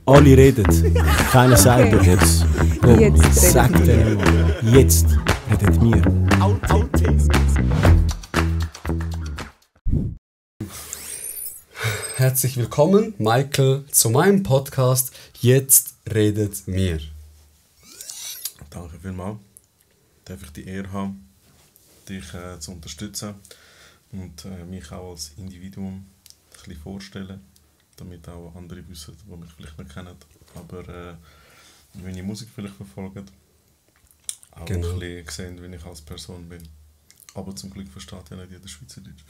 Alle reden, keiner sagt doch jetzt. Komm, Jetzt sag redet denen mal. Jetzt redet wir. Herzlich willkommen, Michael, zu meinem Podcast Jetzt redet mir. Danke vielmals. Darf ich die Ehre haben, dich zu unterstützen und mich auch als Individuum ein bisschen vorstellen, damit auch andere wissen, die mich vielleicht nicht kennen, aber meine Musik vielleicht verfolgen, auch Genau. ein bisschen sehen, wie ich als Person bin. Aber zum Glück versteht ja nicht jeder Schweizerdeutsch.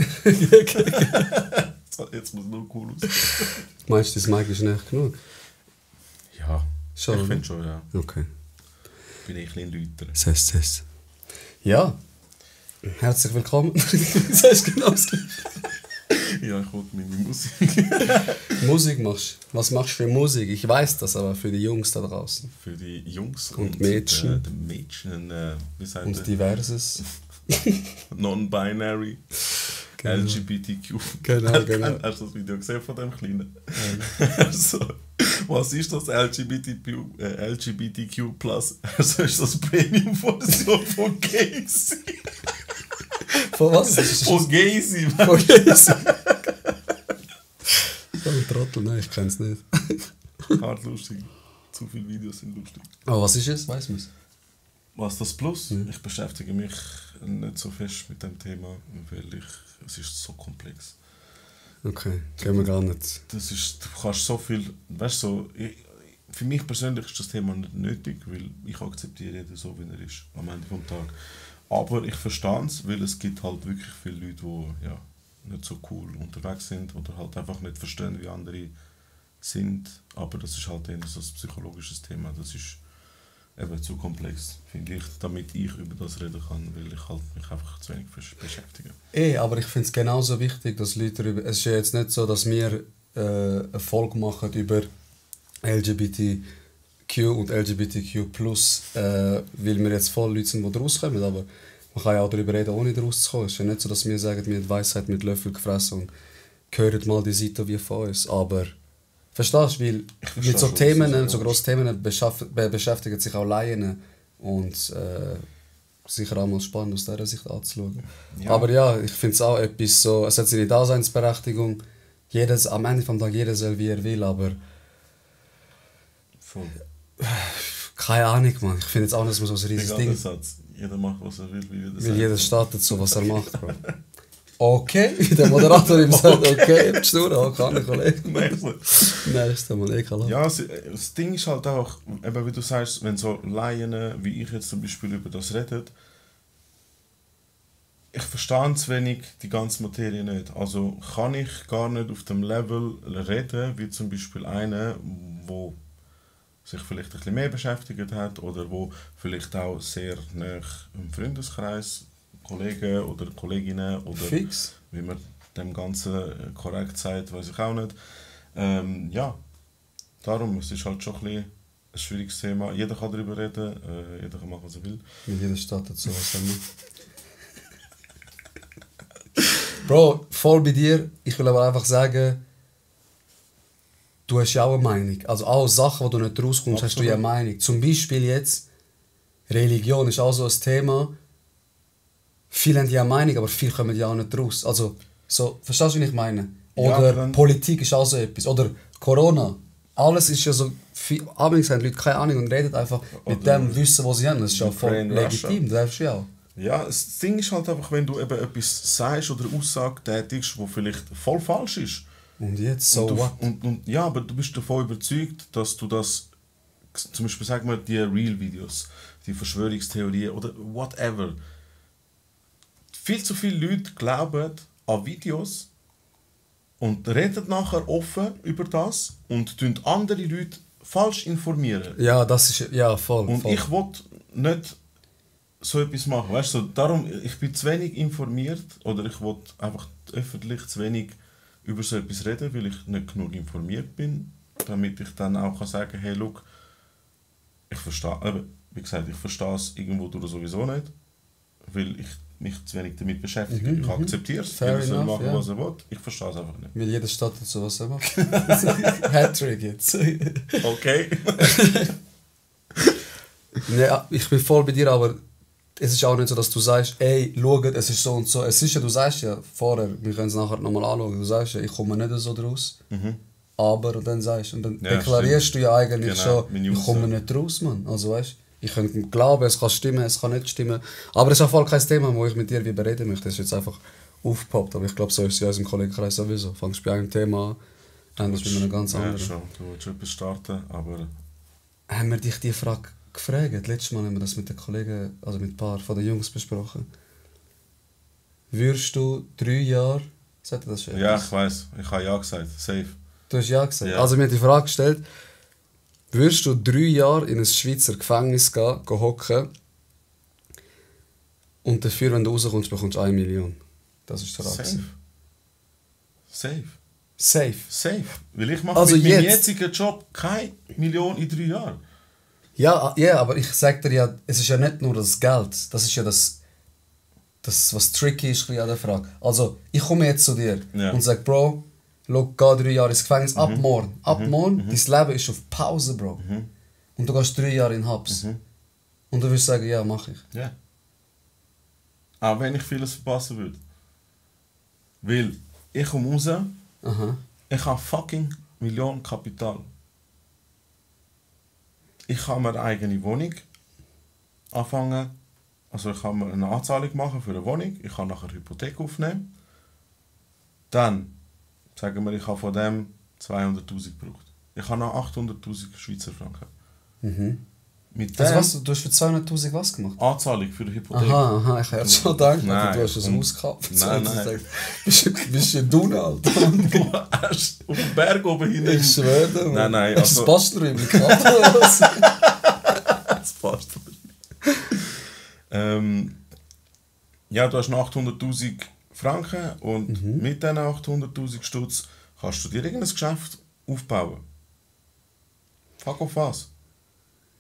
Jetzt muss es nur cool aussehen. Meinst du, das Mic ist nicht genug? Ja, Schon, ich finde schon, ja. Okay. Bin ich ein bisschen lauter. Ses. Ja. Herzlich willkommen. Das heißt genau das Gleiche. Ja, ich wollte meine Musik. Musik machst du. Was machst du für Musik? Ich weiß das, aber für die Jungs da draußen. Für die Jungs Und Mädchen. Die Mädchen, wie sagt Und man? diverses. Non-binary, Genau. LGBTQ. Genau. Hast du das Video gesehen von dem Kleinen? Also, was ist das LGBTQ+? Also ist das Premium-Version von Gacy. Von was? Von Gacy. Von Jesus. So ein Trottel, nein, ich kenn's nicht. Hart lustig. Zu viele Videos sind lustig. Aber was ist es? Weiss man's? Was das Plus? Ja. Ich beschäftige mich nicht so fest mit dem Thema, weil es ist so komplex. Okay, gehen wir gar nicht. Das ist, du kannst so viel, weißt du, so, für mich persönlich ist das Thema nicht nötig, weil ich akzeptiere jeden so, wie er ist, am Ende vom Tag. Aber ich verstehe es, weil es gibt halt wirklich viele Leute, die ja, nicht so cool unterwegs sind oder halt einfach nicht verstehen, wie andere sind. Aber das ist halt eher so ein psychologisches Thema, das ist eben zu komplex, finde ich, damit ich über das reden kann, weil ich halt mich einfach zu wenig beschäftige. Aber ich finde es genauso wichtig, dass Leute darüber... Es ist ja jetzt nicht so, dass wir eine Folge machen über LGBTQ und LGBTQ+, weil wir jetzt voll Leute sind, die daraus kommen, aber man kann ja auch darüber reden, ohne daraus zu kommen. Es ist ja nicht so, dass wir sagen, wir haben die Weisheit mit Löffel gefressen und hört mal die Seite wie von uns, aber... Verstehst du? Weil mit so schon, Themen, was du so sagst. grossen Themen beschäftigen sich auch Laien und sicher auch mal spannend aus dieser Sicht anzuschauen. Ja. Aber ja, ich finde es auch etwas so, es hat seine Daseinsberechtigung, am Ende des Tages jeder soll wie er will, aber Voll. keine Ahnung, man. Ich finde jetzt auch nicht, dass man so ein riesiges Egal Ding, der Satz, jeder macht, was er will, wie jeder weil sagt. jeder startet so, was er macht, Bro. Okay, der Moderator ihm sagt, okay, bist du da, kann ich, Kollege. Nächstes Mal, ekelhaft. Ja, das Ding ist halt auch, eben wie du sagst, wenn so Laien, wie ich jetzt zum Beispiel über das redet, ich verstehe zu wenig die ganze Materie nicht. Also kann ich gar nicht auf dem Level reden, wie zum Beispiel einer, wo sich vielleicht ein bisschen mehr beschäftigt hat oder wo vielleicht auch sehr nah im Freundeskreis Kollegen oder Kolleginnen oder Fix. wie man dem Ganzen korrekt sagt, weiß ich auch nicht. Ja, darum, es ist halt schon ein bisschen ein schwieriges Thema. Jeder kann darüber reden, jeder kann machen, was er will. Weil jeder startet so, was er macht. Bro, voll bei dir. Ich will aber einfach sagen, du hast ja auch eine Meinung. Also auch Sachen, wo du nicht rauskommst, hast du ja eine Meinung. Zum Beispiel jetzt, Religion ist auch so ein Thema. Viele haben ja eine Meinung, aber viele kommen ja auch nicht raus. Also, so, verstehst du, was ich meine? Oder Ja, Politik ist auch so etwas. Oder Corona. Alles ist ja so... Abends haben Leute keine Ahnung und reden einfach mit Oder dem Wissen, was sie haben. Das ist ja voll Ukraine, Russia. legitim, das darfst du ja auch. Ja, das Ding ist halt einfach, wenn du eben etwas sagst oder Aussage tätigst, wo vielleicht voll falsch ist. Und jetzt, so und du, what? und ja, aber du bist davon überzeugt, dass du das, zum Beispiel sagen wir die Real-Videos, die Verschwörungstheorien oder whatever. Viel zu viele Leute glauben an Videos und reden nachher offen über das und tun andere Leute falsch informieren. Ja, das ist... Ja, voll. Und voll. ich will nicht so etwas machen. Weißt du, darum, ich bin zu wenig informiert oder ich will einfach öffentlich zu wenig über so etwas reden, weil ich nicht genug informiert bin, damit ich dann auch kann sagen, hey, look, ich verstehe, wie gesagt, ich verstehe es irgendwo durch sowieso nicht, weil ich mich zu wenig damit beschäftigen. Ich akzeptiere es, Fair jeder soll enough, machen, ja. was er will. Ich verstehe es einfach nicht. Weil jeder startet so, was er macht. Hattrick jetzt. Okay. Ja, ich bin voll bei dir, aber es ist auch nicht so, dass du sagst, ey, schau, es ist so und so. Es ist ja, du sagst ja vorher, wir können es nachher nochmal anschauen, du sagst ja, ich komme nicht so draus. Aber, und dann sagst du, und dann Ja, deklarierst du ja eigentlich Genau, schon, meine ich komme Aussage. nicht raus, Mann. Also weißt, ich könnte glauben, es kann stimmen, es kann nicht stimmen. Aber es ist auch voll kein Thema, wo ich mit dir bereden möchte. Das ist jetzt einfach aufgepoppt, aber ich glaube, so ist es in unserem Kollegenkreis sowieso. Fangst bei einem Thema an, endest bei einem ganz Ja, anderen. schon. Du willst etwas starten, aber... Haben wir dich die Frage gefragt? Letztes Mal haben wir das mit den Kollegen, also mit ein paar von den Jungs besprochen. Würdest du 3 Jahre... Sagt er das schon? Ja, ich weiss. Ich habe ja gesagt. Safe. Du hast ja gesagt. Ja. Also mir hat die Frage gestellt, würdest du 3 Jahre in ein Schweizer Gefängnis gehen hocken und dafür, wenn du rauskommst, bekommst du 1 Million? Das ist der Frage. Safe. Safe. Safe. Safe. Weil ich mache Also mit meinem jetzt- jetzigen Job keine Million in 3 Jahren. Ja, aber ich sag dir ja, es ist ja nicht nur das Geld. Das ist ja das was tricky ist an der Frage. Also, ich komme jetzt zu dir Ja. und sage, Bro, schau, geh 3 Jahre ins Gefängnis, ab morgen. Ab morgen, dein Leben ist auf Pause, Bro. Und du gehst 3 Jahre in Hubs. Und du wirst sagen, ja, mach ich. Ja. Auch wenn ich vieles verpassen würde. Weil ich komme raus, Aha. ich habe fucking Millionen Kapital. Ich kann mir eine eigene Wohnung anfangen. Also ich kann mir eine Anzahlung machen für eine Wohnung. Ich kann nachher eine Hypothek aufnehmen. Dann, sagen wir, ich habe von dem 200'000 gebraucht. Ich habe noch 800'000 Schweizer Franken. Mit Also dem was, du hast für 200'000 was gemacht? Anzahlung für eine Hypothek. Aha, ich hätte schon gedacht, Nein, du hast ein komm. Haus gekauft. Nein. Bist du ein Dune, Alter? Du hast auf dem Berg oben hin. Ich schwöre dir, Mann. Nein, Hast du also- das Bastelräumchen gehabt oder was? Das passt. Ja, du hast noch 800'000 Franken und mit diesen 800'000 Stutz kannst du dir irgendein Geschäft aufbauen. Fuck auf was.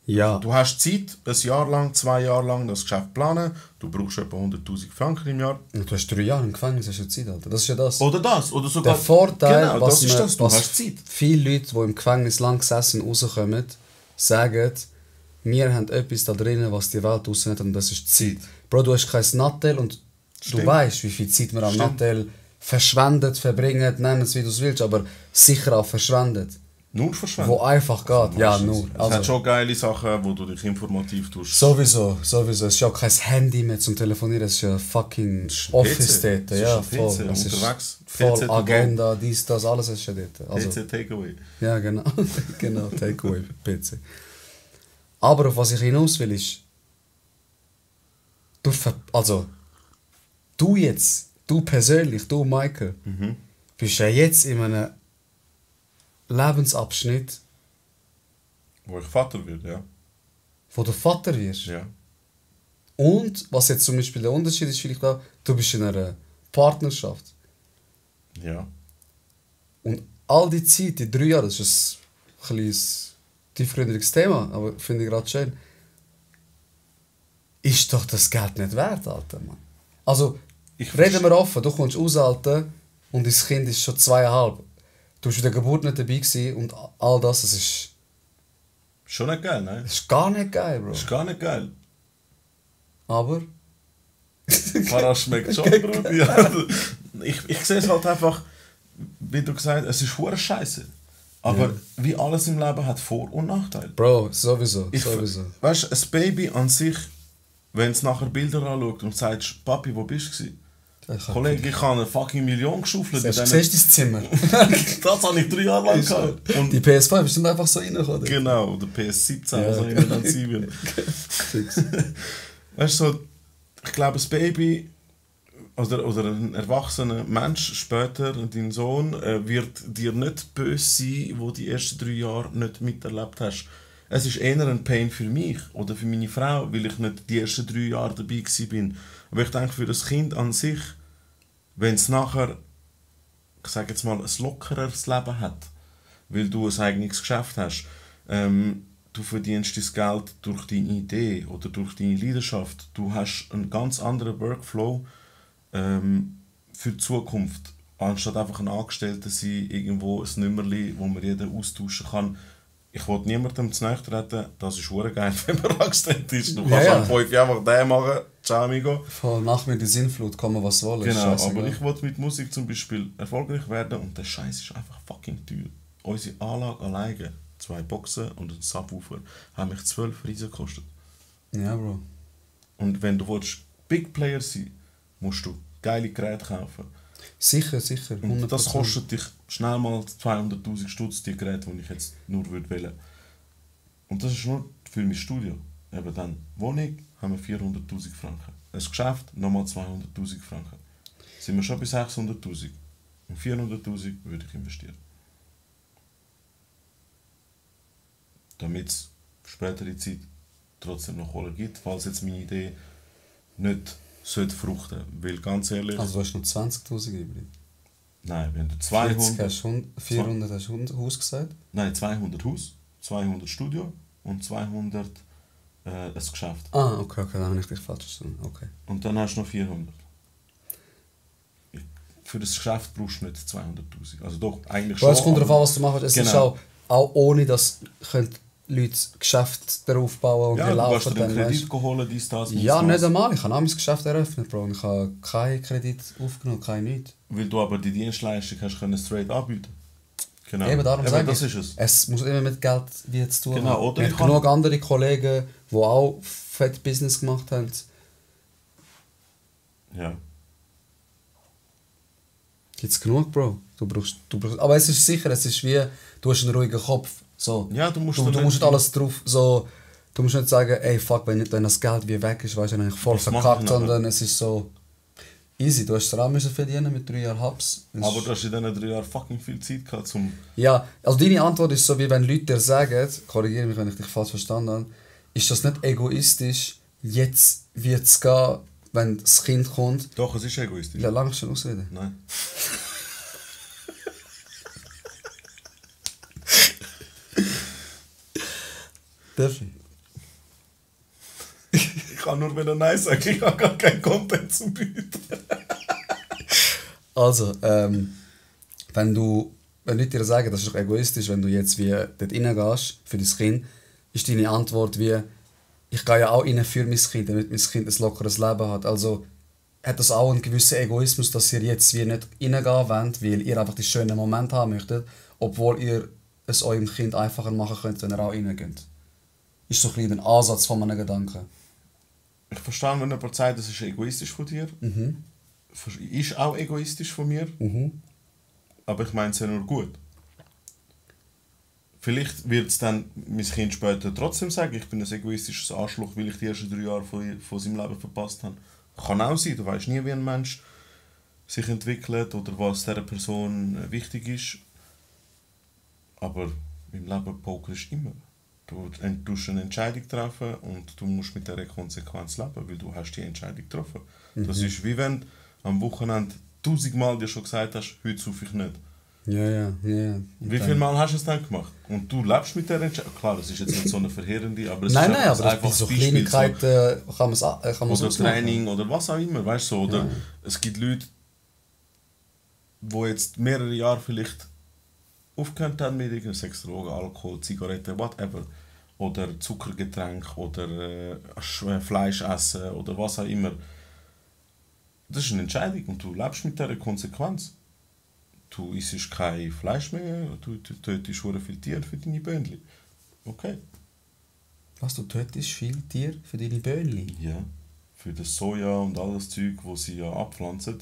Ja. Du hast Zeit, ein Jahr lang, 2 Jahre lang das Geschäft planen. Du brauchst etwa 100'000 Franken im Jahr. Du hast 3 Jahre im Gefängnis, hast du Zeit, Alter. Das ist ja das. Oder das, oder sogar... Der Vorteil, genau, was, das ist man, das, du was hast Zeit. viele Leute, die im Gefängnis lang gesessen rauskommen, sagen, wir haben etwas da drinnen, was die Welt draussen hat, und das ist Zeit. Bro, du hast kein Nattel und Stimmt. du weißt, wie viel Zeit man am Stimmt. Nattel verschwendet, verbringt, nenn es wie du es willst, aber sicher auch verschwendet. Nur verschwenden. Wo einfach geht. Ja, nur. Es hat Also, schon geile Sachen, wo du dich informativ tust. sowieso. Es ist ja auch kein Handy mehr zum Telefonieren, es ist ja fucking Office dort. Es ist Ja, ein voll. PC, Es ist unterwegs. voll PC to go. Agenda, dies, das, alles ist ja dort. Also, PC Takeaway. ja, genau. Genau, Takeaway, PC. Aber auf was ich hinaus will, ist, du persönlich, du Michael, bist ja jetzt in einem Lebensabschnitt, Wo ich Vater werde, ja. wo du Vater wirst. Ja. Und, was jetzt zum Beispiel der Unterschied ist, vielleicht auch, du bist in einer Partnerschaft. Ja. Und all die Zeit, die 3 Jahre, das ist ein kleines, tiefgründiges Thema, aber finde ich gerade schön. Ist doch das Geld nicht wert, Alter, Mann. Also, reden wir offen, du kommst raus, Alter, und dein Kind ist schon 2,5. Du warst bei der Geburt nicht dabei gewesen und all das ist Schon nicht geil, nein. gar nicht geil, Bro. Das ist gar nicht geil. Aber, Para schmeckt schon, Bruder. Ja. Ich sehe es halt einfach, wie du gesagt hast, es ist hure scheiße. Aber wie alles im Leben hat Vor- und Nachteile. Bro, sowieso. Weißt du, ein Baby an sich, wenn es nachher Bilder anschaut und sagt, Papi, wo bist du? Kollege, ich habe eine fucking Million geschaufelt. Du siehst dein Zimmer. Das habe ich 3 Jahre lang gehabt. Und Die PS5 ist dann einfach so reingekommen. genau, oder PS17, Ja. was auch immer dann sein wird. Weißt du, so, ich glaube, ein Baby oder ein erwachsener Mensch später, dein Sohn, wird dir nicht böse sein, wo die ersten 3 Jahre nicht miterlebt hast. Es ist eher ein Pain für mich oder für meine Frau, weil ich nicht die ersten 3 Jahre dabei war. Aber ich denke, für das Kind an sich, wenn es nachher, ich sage jetzt mal, ein lockeres Leben hat, weil du ein eigenes Geschäft hast, du verdienst dein Geld durch deine Idee oder durch deine Leidenschaft. Du hast einen ganz anderen Workflow für die Zukunft. Anstatt einfach ein Angestellter sein, irgendwo ein Nummerli, wo man jeder austauschen kann. Ich will niemandem zu nahe treten, das ist verdammt geil, wenn man angestellt ist. Du kannst am 5 einfach den machen, ciao amigo. Voll, nach mir die Sinnflut, kommen was soll. Genau, aber ich will mit Musik zum Beispiel erfolgreich werden und der Scheiß ist einfach fucking teuer. Unsere Anlage alleine, 2 Boxen und ein Subwoofer, haben mich 12 Riesen gekostet. Ja, Bro. Und wenn du willst, Big Player sein, musst du geile Geräte kaufen. Sicher, sicher. 100%. Und das kostet dich schnell mal 200'000 Stutz, die Geräte, die ich jetzt nur wählen. Und das ist nur für mein Studio. Eben dann Wohnung haben wir 400'000 Franken. Ein Geschäft nochmal 200'000 Franken. Sind wir schon bei 600'000. Und 400'000 würde ich investieren. Damit es für spätere Zeit trotzdem noch Kohle gibt, falls jetzt meine Idee nicht fruchten sollte. Weil ganz ehrlich... Also du hast noch 20'000 übrig? Nein, wenn du 200... 400 hast du Haus gesagt? Nein, 200 Haus, 200 Studio und 200 ein Geschäft. Ah, okay, dann habe ich dich falsch verstanden. Okay. Und dann hast du noch 400. Für das Geschäft brauchst du nicht 200'000. Also doch, eigentlich schon. Es kommt darauf an, was du machst. Es ist auch ohne, dass Leute Geschäfte darauf bauen und ja, die laufen. Du hast dir einen Kredit geholt, dies, das, ja, nicht einmal. Ich habe auch mein Geschäft eröffnet, Bro. Und ich habe keinen Kredit aufgenommen, nichts. Weil du aber die Dienstleistung hast können straight anbieten. Genau. Eben darum sage ich, ist es. Es muss immer mit Geld wie zu tun genau, haben. Oder ich habe genug andere Kollegen, die auch fett Business gemacht haben. Ja. Gibt's genug, Bro. Du brauchst, aber es ist sicher, es ist wie, du hast einen ruhigen Kopf. So. Ja, du musst nicht alles drauf, so, du musst nicht sagen, ey fuck, wenn das Geld wie weg ist, weißt du, dann habe ich voll verkackt, sondern es ist so easy. Du hast es auch verdienen mit 3 Jahren Hubs. Aber du hast in diesen 3 Jahren fucking viel Zeit gehabt zum... Ja, also deine Antwort ist so, wie wenn Leute dir sagen, korrigiere mich, wenn ich dich falsch verstanden habe, ist das nicht egoistisch, jetzt wird es gehen, wenn das Kind kommt? Doch, es ist egoistisch. Ja, lange schon ausreden. Nein. Darf ich? Ich kann nur wieder Nein sagen, ich habe gar keinen Content zum Bieten. Also, wenn Leute dir sagen, das ist doch egoistisch, wenn du jetzt wie dort reingehst für dein Kind, ist deine Antwort wie, ich gehe ja auch rein für mein Kind, damit mein Kind ein lockeres Leben hat. Also hat das auch einen gewissen Egoismus, dass ihr jetzt wie nicht reingehen wollt, weil ihr einfach die schönen Momente haben möchtet, obwohl ihr es eurem Kind einfacher machen könnt, wenn ihr auch reingeht. Ist so ein bisschen ein Ansatz von meinen Gedanken. Ich verstehe, wenn jemand sagt, das ist egoistisch von dir. Mhm. Ist auch egoistisch von mir. Mhm. Aber ich meine es ja nur gut. Vielleicht wird es dann mein Kind später trotzdem sagen, ich bin ein egoistisches Arschloch, weil ich die ersten 3 Jahre von seinem Leben verpasst habe. Kann auch sein, du weißt nie, wie ein Mensch sich entwickelt oder was dieser Person wichtig ist. Aber im Leben Poker ist immer. Du musst eine Entscheidung treffen und du musst mit dieser Konsequenz leben, weil du hast die Entscheidung getroffen. Das ist wie wenn du am Wochenende 1000-mal dir schon gesagt hast, heute saufe ich nicht. Ja. Wie viele Mal hast du es dann gemacht? Und du lebst mit der Entscheidung. Klar, das ist jetzt nicht so eine verheerende, aber es nein, ist aber einfach so Beispiel, Kleinigkeiten kann man oder Training oder was auch immer, weißt du, oder es gibt Leute, die jetzt mehrere Jahre vielleicht aufgehört haben mit irgendeinem Sex, Drogen, Alkohol, Zigaretten, whatever, oder Zuckergetränk oder Fleisch essen oder was auch immer. Das ist eine Entscheidung und du lebst mit dieser Konsequenz. Du isst kein Fleisch mehr, du tötest viele Tiere für deine Böhnchen. Okay. Was, du tötest viele Tiere für deine Böhnchen? Ja. Für das Soja und all das Zeug, das sie ja abpflanzen,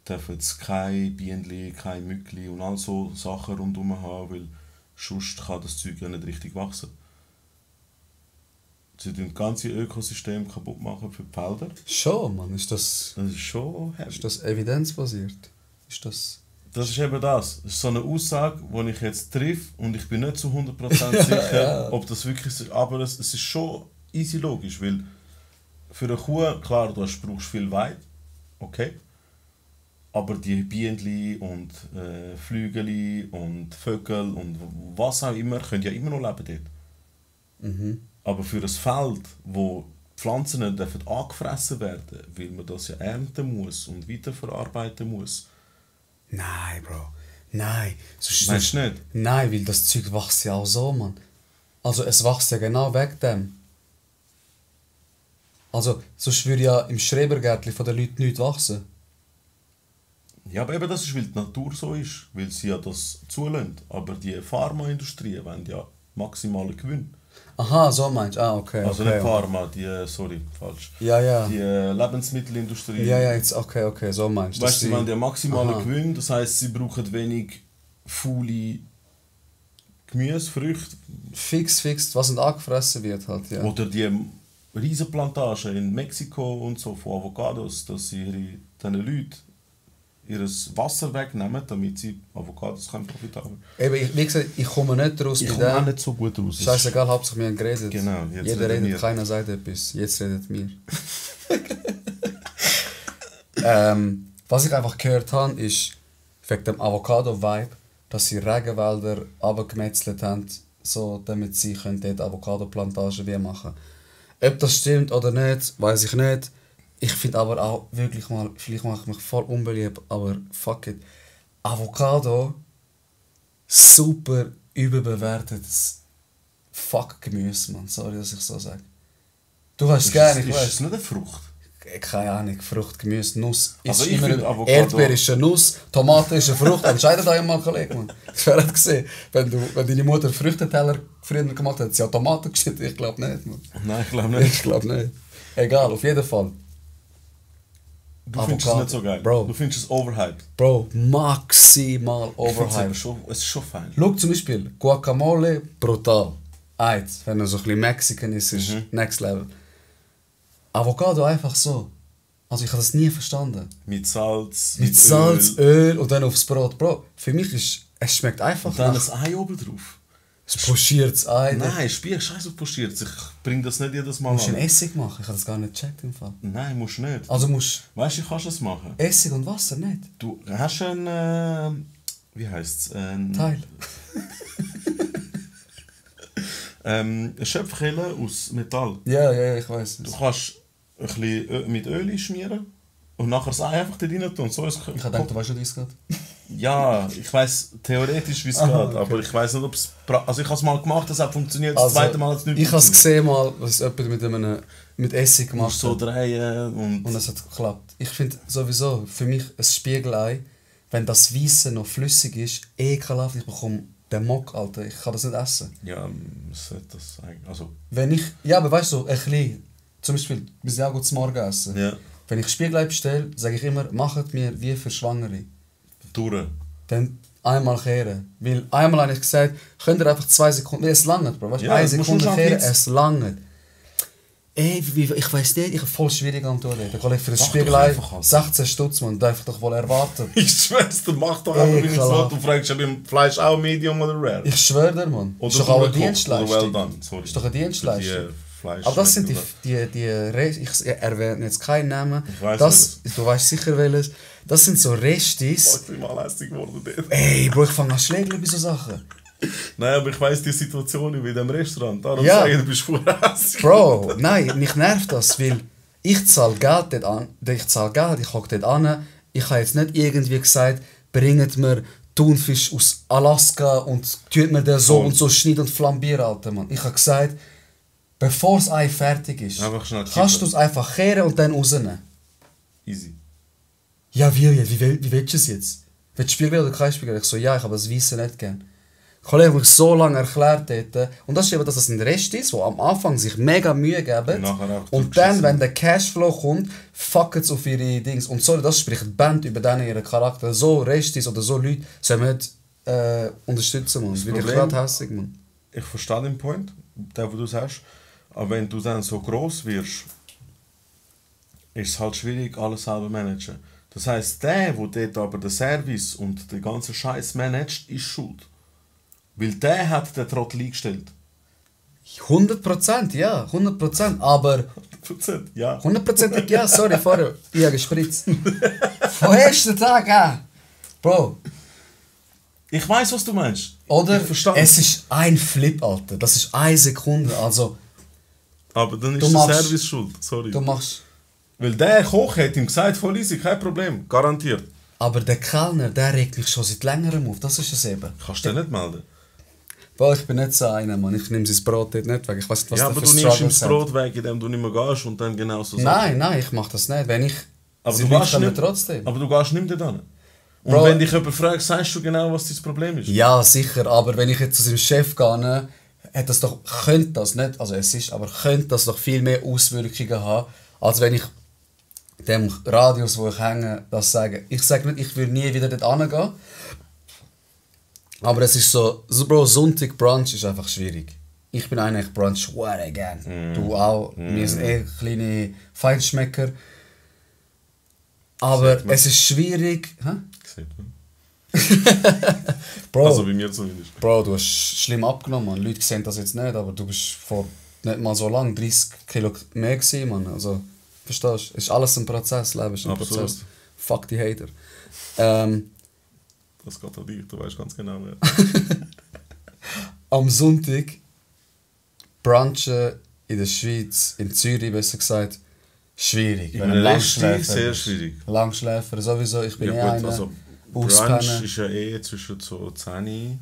dürfen sie keine Bienen, keine Mückli und all so Sachen rundherum haben, weil sonst kann das Zeug ja nicht richtig wachsen. Sie machen das ganze Ökosystem kaputt machen für die Felder. Schon, Mann. Ist das schon heavy. Ist das evidenzbasiert? Ist das... Das ist eben das. Das ist so eine Aussage, die ich jetzt treffe und ich bin nicht zu 100% sicher, ob das wirklich ist. Aber es ist schon easy logisch, weil für eine Kuh, klar, du brauchst viel Weid, okay. Aber die Bienen und Flügel und Vögel und was auch immer können ja immer noch leben dort. Aber für ein Feld, wo Pflanzen nicht dürfen angefressen werden, weil man das ja ernten muss und weiterverarbeiten muss. Nein, Bro. Nein. Meinst du nicht? Nein, weil das Zeug wächst ja auch so, Mann. Also es wächst ja genau wegen dem. Also sonst würde ja im Schrebergärtchen von den Leuten nichts wachsen. Ja, aber eben das ist, weil die Natur so ist, weil sie ja das zulässt. Aber die Pharmaindustrie wollen ja maximalen Gewinn. Aha, so meinst du. Ah, okay. Also okay, nicht Pharma, sorry, falsch. Ja, ja. Die Lebensmittelindustrie. Ja, ja, jetzt, okay, so meinst du. Weißt du, sie wollen ja maximalen Aha. Gewinn, das heisst, sie brauchen wenig faule Gemüse, Früchte. Fix, was nicht angefressen wird halt, ja. Oder die Riesenplantagen in Mexiko und so von Avocados, dass sie diesen Leuten ihr Wasser wegnehmen, damit sie Avocados profitieren können. Eben, wie gesagt, ich komme nicht raus Ich bei komme auch dem. nicht so gut raus. Scheißegal, hauptsächlich wir haben geredet. Genau, jetzt Jeder reden redet, wir. keiner sagt etwas. Jetzt redet wir. Was ich einfach gehört habe, ist wegen dem Avocado-Vibe, dass sie Regenwälder runtergemetzelt haben, so, damit sie dort Avocado-Plantagen wie machen. Ob das stimmt oder nicht, weiß ich nicht. Ich finde aber auch wirklich mal, vielleicht mache ich mich voll unbeliebt, aber fuck it. Avocado, super überbewertetes Fuck-Gemüse, man. Sorry, dass ich so sage. Du hast es gerne, ich Ist weiß. es nicht eine Frucht? Keine Ahnung, Frucht, Gemüse, Nuss. Also Ist ich immer finde Avocado- Erdbeer ist eine Nuss, Tomate ist eine Frucht. Entscheidet euch mal, Kollege, man. Wer hat gesehen? Wenn deine Mutter Früchteteller früher gemacht hat, hat sie auch Tomaten geschnitten. Ich glaube nicht, man. Nein, ich glaube nicht. Ich glaube nicht. Egal, auf jeden Fall. Du findest es Avocado. nicht so geil. Bro. Du findest es overhyped. Bro, maximal Ich finde es overhyped. schon, es ist schon fein. Schau zum Beispiel, Guacamole, brutal. Eins, wenn er so ein bisschen Mexican ist, ist next level. Avocado einfach so. Also ich habe das nie verstanden. Mit Salz, Mit Salz, Öl und dann aufs Brot. Bro, für mich ist es schmeckt einfach Und dann nach ein Ei oben drauf. es pochiertes Ei. Nein, Spiel, scheiße auf pochiert. Ich bringe das nicht jedes Mal Du musst an. einen Essig machen, ich habe das gar nicht gecheckt im Fall. Nein, musst nicht. Also musst Weißt du, wie kannst du es machen? Essig und Wasser nicht. Du hast einen, wie heisst es? Teil. Eine Schöpfkelle aus Metall. Ja, ich weiß Du es. kannst ein bisschen mit Öl schmieren und nachher das Ei einfach da rein tun. So ist Ich habe gedacht, du weißt nicht, wie es geht. Ja, ich weiss theoretisch, wie es geht, okay. aber ich weiss nicht, ob es... Also ich habe es mal gemacht, das hat funktioniert, das Also, zweite Mal hat es nicht Ich habe es funktioniert. gesehen mal, was jemand mit Essig Du gemacht musst so hat. drehen Und es hat geklappt. Ich finde sowieso, für mich ein Spiegelei, wenn das Weisse noch flüssig ist, ekelhaft. Ich bekomme den Mock, Alter. Ich kann das nicht essen. Ja, was sollte das eigentlich... Also, Wenn ich... Ja, aber weißt du, ein bisschen... Zum Beispiel, wir sind auch gut zum Morgen essen. ja. Wenn ich Spiegelei bestelle, sage ich immer, macht mir wie für Schwangere. Durch. Dann einmal kehren. Weil einmal habe ich gesagt, könnt ihr einfach 2 Sekunden... Weil es langt, Bro. Weißt du, Ja, 1 du musst Sekunde schon kehren, jetzt- es langt. Ey, ich weiss nicht, ich habe voll schwierig am tun. Der Kollege für das Mach doch Spiegelei einfach, Alter. 16 Stutz, man. Darf ich doch wohl erwarten. Ich schwör's dir, mach doch einfach, wie ich Ekelhaft. will. Du fragst, ob im Fleisch auch Medium oder Rare. Ich schwöre dir, Mann. Oder Ist doch auch eine durchgekocht, Dienstleistung. Oder well done, sorry. Ist doch eine Dienstleistung. Für die Fleisch Aber das sind schmeckt, die Rest, ich erwähne jetzt keinen Namen. Ich weiss Das, du weißt sicher welches. Das sind so oder? Restis. Ich bin mal lästig geworden dort. Ey, Bro, ich fange an schlägeln bei so Sachen. Nein, aber ich weiss die Situation wie in dem Restaurant. Darum Ja. sage ich, du bist vorhässig. Bro, nein, mich nervt das, weil ich zahle Geld dort an. Ich hocke dort an. Ich habe jetzt nicht irgendwie gesagt, bringt mir Thunfisch aus Alaska und tut mir den so Voll. und so schneiden und flambieren, Alter, Mann. Ich habe gesagt, bevor das Ei fertig ist, Einfach schnell kannst kippen. du es einfach kehren und dann rausnehmen. Easy. Ja, wie willst du es jetzt? Willst du Spiegelei oder kein Spiegelei? Ich so, ja, ich habe das Weisse nicht gern. Der Kollege hat mich so lange erklärt dort. Und das ist eben, dass das ein Rest ist, der am Anfang sich mega Mühe geben. Und nachher auch Und dann, durchgeschissen. wenn der Cashflow kommt, fucken sie auf ihre Dings. Und sorry, das spricht die Band über denen ihren Charakter. So Restis oder so Leute sollen wir nicht unterstützen, man. Das wird ich Problem- gerade hässig, man. Ich verstehe den Point, den du sagst. Aber wenn du dann so gross wirst, ist es halt schwierig, alles selber managen. Das heisst, der dort aber den Service und den ganzen Scheiß managt, ist schuld. Weil der hat den Trottel eingestellt. 100%, ja, 100%. Aber 100%, ja. 100% ja, sorry, vorher, ich habe gespritzt. Vom ersten Tag an. Bro, Ich weiss, was du meinst. Oder Ich verstehe. es ist ein Flip, Alter. Das ist 1 Sekunde. Also, Aber dann ist Du der machst- Service schuld. Sorry. du machst... Weil der Koch hat ihm gesagt, voll easy, kein Problem. Garantiert. Aber der Kellner, der regt mich schon seit längerem auf. Das ist es eben. Kannst du den nicht melden? Boah, ich bin nicht so einer, Mann. Ich nehme sein Brot dort nicht weg. Ich weiß nicht, was Ja, der aber für du nimmst ihm Struggles das hat. Brot weg, indem du nicht mehr gehst und dann genau so Nein, ich mach das nicht. Wenn ich... Aber sie du Leute gehst kommen nicht, trotzdem. Aber du gehst nicht mehr hin. Und Bro. wenn dich jemand fragt, sagst du genau, was dein Problem ist? Ja, sicher. Aber wenn ich jetzt zu seinem Chef gehe, hat das doch, könnte das nicht, also es ist, aber könnte das doch viel mehr Auswirkungen haben, als wenn ich dem Radius, wo ich hänge, das sage. Ich sage nicht, ich will nie wieder dort hingehen. Aber es ist so, Bro, Sonntag Brunch ist einfach schwierig. Ich bin eigentlich Brunch very gern. Du auch. Wir sind kleine Feinschmecker. Aber Sieht man. es ist schwierig. Hä? Sieht man. Bro, Also bei mir zumindest. Bro, du hast schlimm abgenommen, man. Leute sehen das jetzt nicht, aber du bist vor nicht mal so lang 30 Kilo mehr gewesen, man. Also, verstehst du? Es ist alles ein Prozess, Leben ist ein Absolut. Prozess. Fuck die Hater. Das geht an dich, du weißt ganz genau wer. Am Sonntag brunchen in der Schweiz, in Zürich besser gesagt, schwierig. In Wenn einem ein Resti Langschläfer sehr bist. schwierig. Langschläfer sowieso, ich bin Ja, gut, einer. also Auspennen. Brunch ist ja eh zwischen so 10.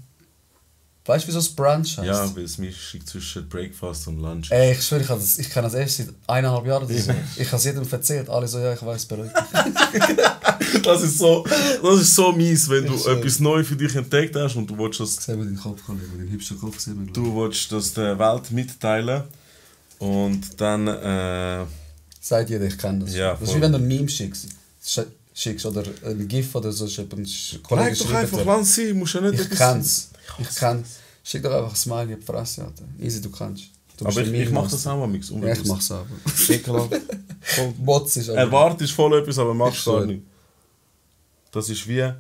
Weißt du, wieso es Brunch heißt? Ja, weil es Mischung zwischen Breakfast und Lunch ist. Ey, ich schwöre, ich kenne das erst seit 1,5 Jahren oder so. Ich habe es jedem erzählt, alle so, ja, ich weiß, beruhigt dich. Das ist so mies, wenn du Ich schwör. etwas Neues für dich entdeckt hast und du willst das, Sehen wir deinen Kopf, Kollege, den hübschen Kopf sehen wir. du willst das der Welt mitteilen und dann Sagt jeder, ich kenne das. Ja, Das ist voll. wie wenn du ein Meme schickst oder ein GIF oder so, ein Kollege bleib doch schreibt einfach dir. lang sein, musst ja nicht Ich kenn's. Ich kenn's. Schick doch einfach ein Smiley in die Fresse, Alter. Easy, du kannst. Du Aber ein ich Meme mache Master. das auch mal Ja, ich mach's auch. Ekelhaft. Voll. Bots ist aber... Erwartest voll etwas, aber Ich machst gar schwör. nicht. Das ist wie...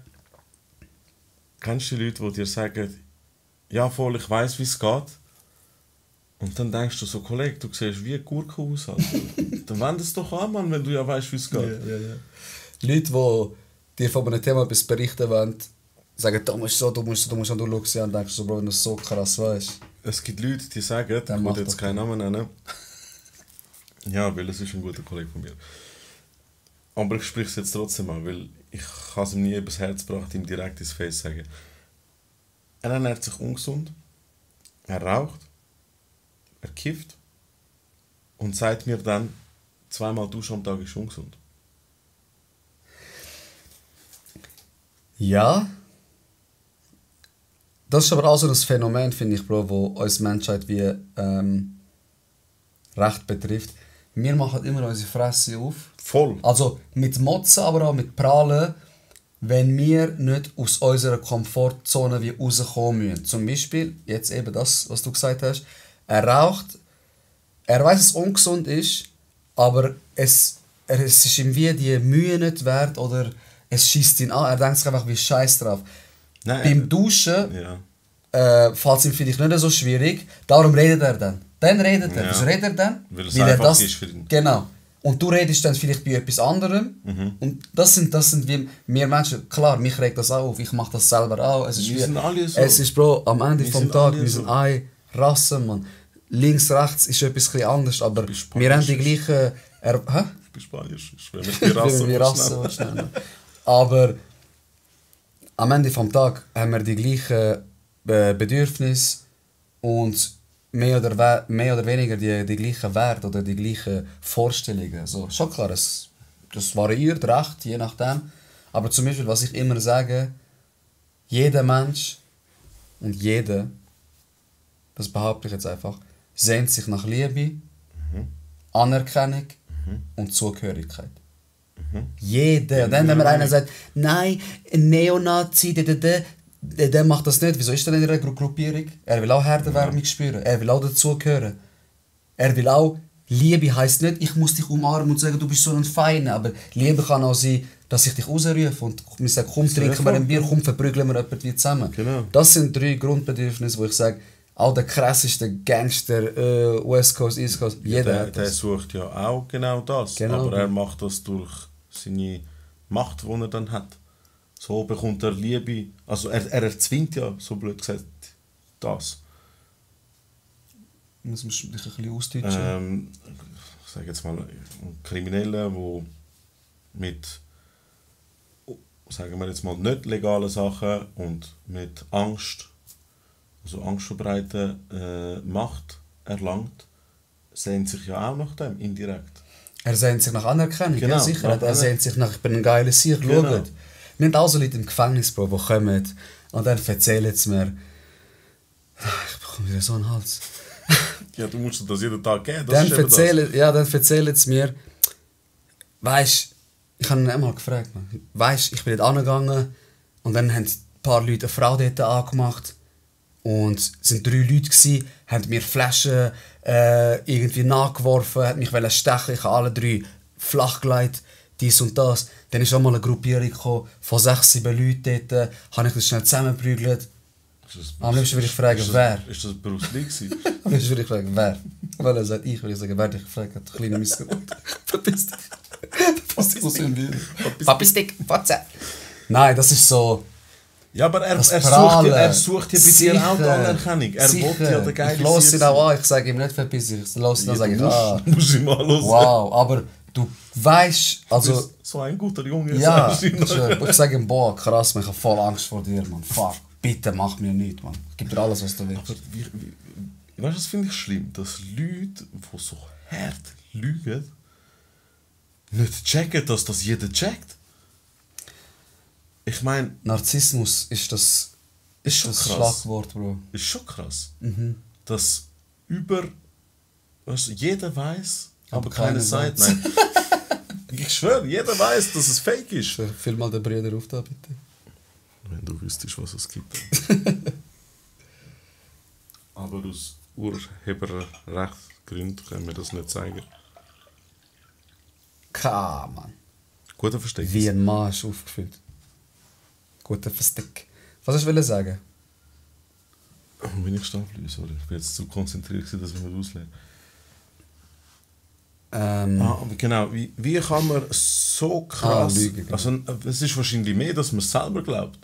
Kennst du die Leute, die dir sagen, ja voll, ich weiss, wie es geht. Und dann denkst du so, Kollege, du siehst wie eine Gurke aus. Alter. Dann wend es doch an, Mann, wenn du ja weißt, wie es geht. Leute, die dir von einem Thema etwas berichten wollen, sagen, du musst so, du musst so, du schaust sie an und denkst so, Bro, wenn du es so krass weißt. Es gibt Leute, die sagen, ich Dann will mach jetzt doch. keinen Namen nennen. Ja, weil es ist ein guter Kollege von mir. Aber ich spreche es jetzt trotzdem an, weil ich habe es ihm nie übers Herz gebracht, ihm direkt ins Face zu sagen. Er ernährt sich ungesund, er raucht, er kifft und sagt mir dann, 2-mal duschen am Tag ist ungesund. Ja. Das ist aber auch so ein Phänomen, finde ich, Bro, wo uns Menschheit wie recht betrifft. Wir machen immer unsere Fresse auf. Voll. Also mit Motzen, aber auch mit Prahlen, wenn wir nicht aus unserer Komfortzone wie rauskommen müssen. Zum Beispiel, jetzt eben das, was du gesagt hast, er raucht, er weiß, dass es ungesund ist, aber es ist ihm wie die Mühe nicht wert oder es schießt ihn an, er denkt sich einfach wie Scheiß drauf. Nein, Beim Duschen ja. fällt es ihm vielleicht nicht so schwierig, darum redet er dann. Dann redet er. Ja. Wieso redet er dann? Weil es einfach ist für ihn. Genau. Und du redest dann vielleicht bei etwas anderem. Und das sind wie wir Menschen, klar, mich regt das auch auf, ich mache das selber auch. Es ist Wir wie, sind alle so. Es ist, Bro, am Ende Wir vom sind Tag, alle wir sind so. eine Rasse, man. Links, rechts ist etwas ein bisschen anders, aber bist wir haben die Spanisch. gleichen... Hä? Ich bin Spanisch, ich schwöre mich die Rasse. Die Rasse was schnell. Aber am Ende vom Tag haben wir die gleichen Bedürfnisse und mehr oder weniger die gleichen Werte oder die gleichen Vorstellungen. Also, schon klar, das variiert recht, je nachdem. Aber zum Beispiel, was ich immer sage, jeder Mensch und jeder, das behaupte ich jetzt einfach, sehnt sich nach Liebe, Anerkennung und Zugehörigkeit. Jeder. Und dann, wenn mir einer sagt, nein, ein Neonazi, der macht das nicht. Wieso ist er in einer Gruppierung? Er will auch Herdenwärmung spüren. Er will auch dazugehören. Er will auch, Liebe heisst nicht, ich muss dich umarmen und sagen, du bist so ein Feiner. Aber Liebe kann auch sein, dass ich dich rausrufe und mir sage, komm, trinken wir ein Bier, komm, verprügeln wir jemanden wie zusammen. Genau. Das sind 3 Grundbedürfnisse, wo ich sage, auch der krasseste Gangster, West Coast, East Coast, jeder Der hat das. sucht ja auch genau das. Genau. Aber er macht das durch seine Macht, die er dann hat. So bekommt er Liebe. Also er erzwingt ja, so blöd gesagt, das. Muss man dich ein bisschen ausdeutschen? Ich sage jetzt mal, ein Krimineller, der mit, sagen wir jetzt mal, nicht legalen Sachen und mit Angst, also Angst verbreiten, Macht erlangt, sehnt sich ja auch nach dem, indirekt. Er sehnt sich nach Anerkennung, Genau, ja sicher. Er sehnt sich nach, ich bin ein geiler Sieg, Genau. schaut. Wir haben auch so Leute im Gefängnis, Bro, die kommen und dann erzählen sie mir, ich bekomme wieder so einen Hals. Ja, du musst das jeden Tag geben. Dann erzählen sie mir, weisst, ich habe ihn einmal gefragt, man. Weisst, ich bin dort angegangen und dann haben ein paar Leute eine Frau dort angemacht und es waren 3 Leute gewesen, haben mir Flaschen irgendwie nachgeworfen, haben mich stechen, ich habe alle 3 flachgelegt, dies und das. Dann ist auch mal eine Gruppierung gekommen, von 6, 7 Leuten dort, habe ich das schnell zusammengeprügelt. Am liebsten würde ich fragen, wer. Ist das Bruce Lee gewesen? Am liebsten würde ich fragen, wer. Weil er sagt, würde ich sagen, wer dich gefragt hat, kleine Missgeburt. Verpiss dich. Verpiss dich, Fotze. Nein, das ist so... Ja, aber er sucht ja bei dir auch die Anerkennung. Er will ja der geile Ich höre ihn auch an, ich sage ihm nicht verpiss dich. Ich höre ihn an, sage ich, muss ich mal hören. wow, aber du weißt, also... So ein guter Junge. Ja, ich sage ihm, boah, krass, man, ich habe voll Angst vor dir, Mann. Fuck, bitte mach mir nichts, Mann. Gib dir alles, was du willst. Aber weißt du, das finde ich schlimm, dass Leute, die so hart lügen, nicht checken, dass das jeder checkt. Ich meine... Narzissmus ist das Schlagwort, Bro. Ist schon krass. Dass weißt du, jeder weiß, aber keiner sagt, nein. Ich schwöre, jeder weiß, dass es fake ist. Füll mal den Bruder auf da, bitte. Wenn du wüsstest, was es gibt. Aber aus Urheberrechtsgründen können wir das nicht zeigen. Mann. Guter Versteck. Wie ein Mann ist aufgefüllt. Guter Versteck. Was hast du sagen? Bin ich stehen geblieben, sorry. Ich bin jetzt zu konzentriert, dass ich nicht auslese. Aber genau, wie kann man so krass... lügen, genau. Also, es ist wahrscheinlich mehr, dass man es selber glaubt,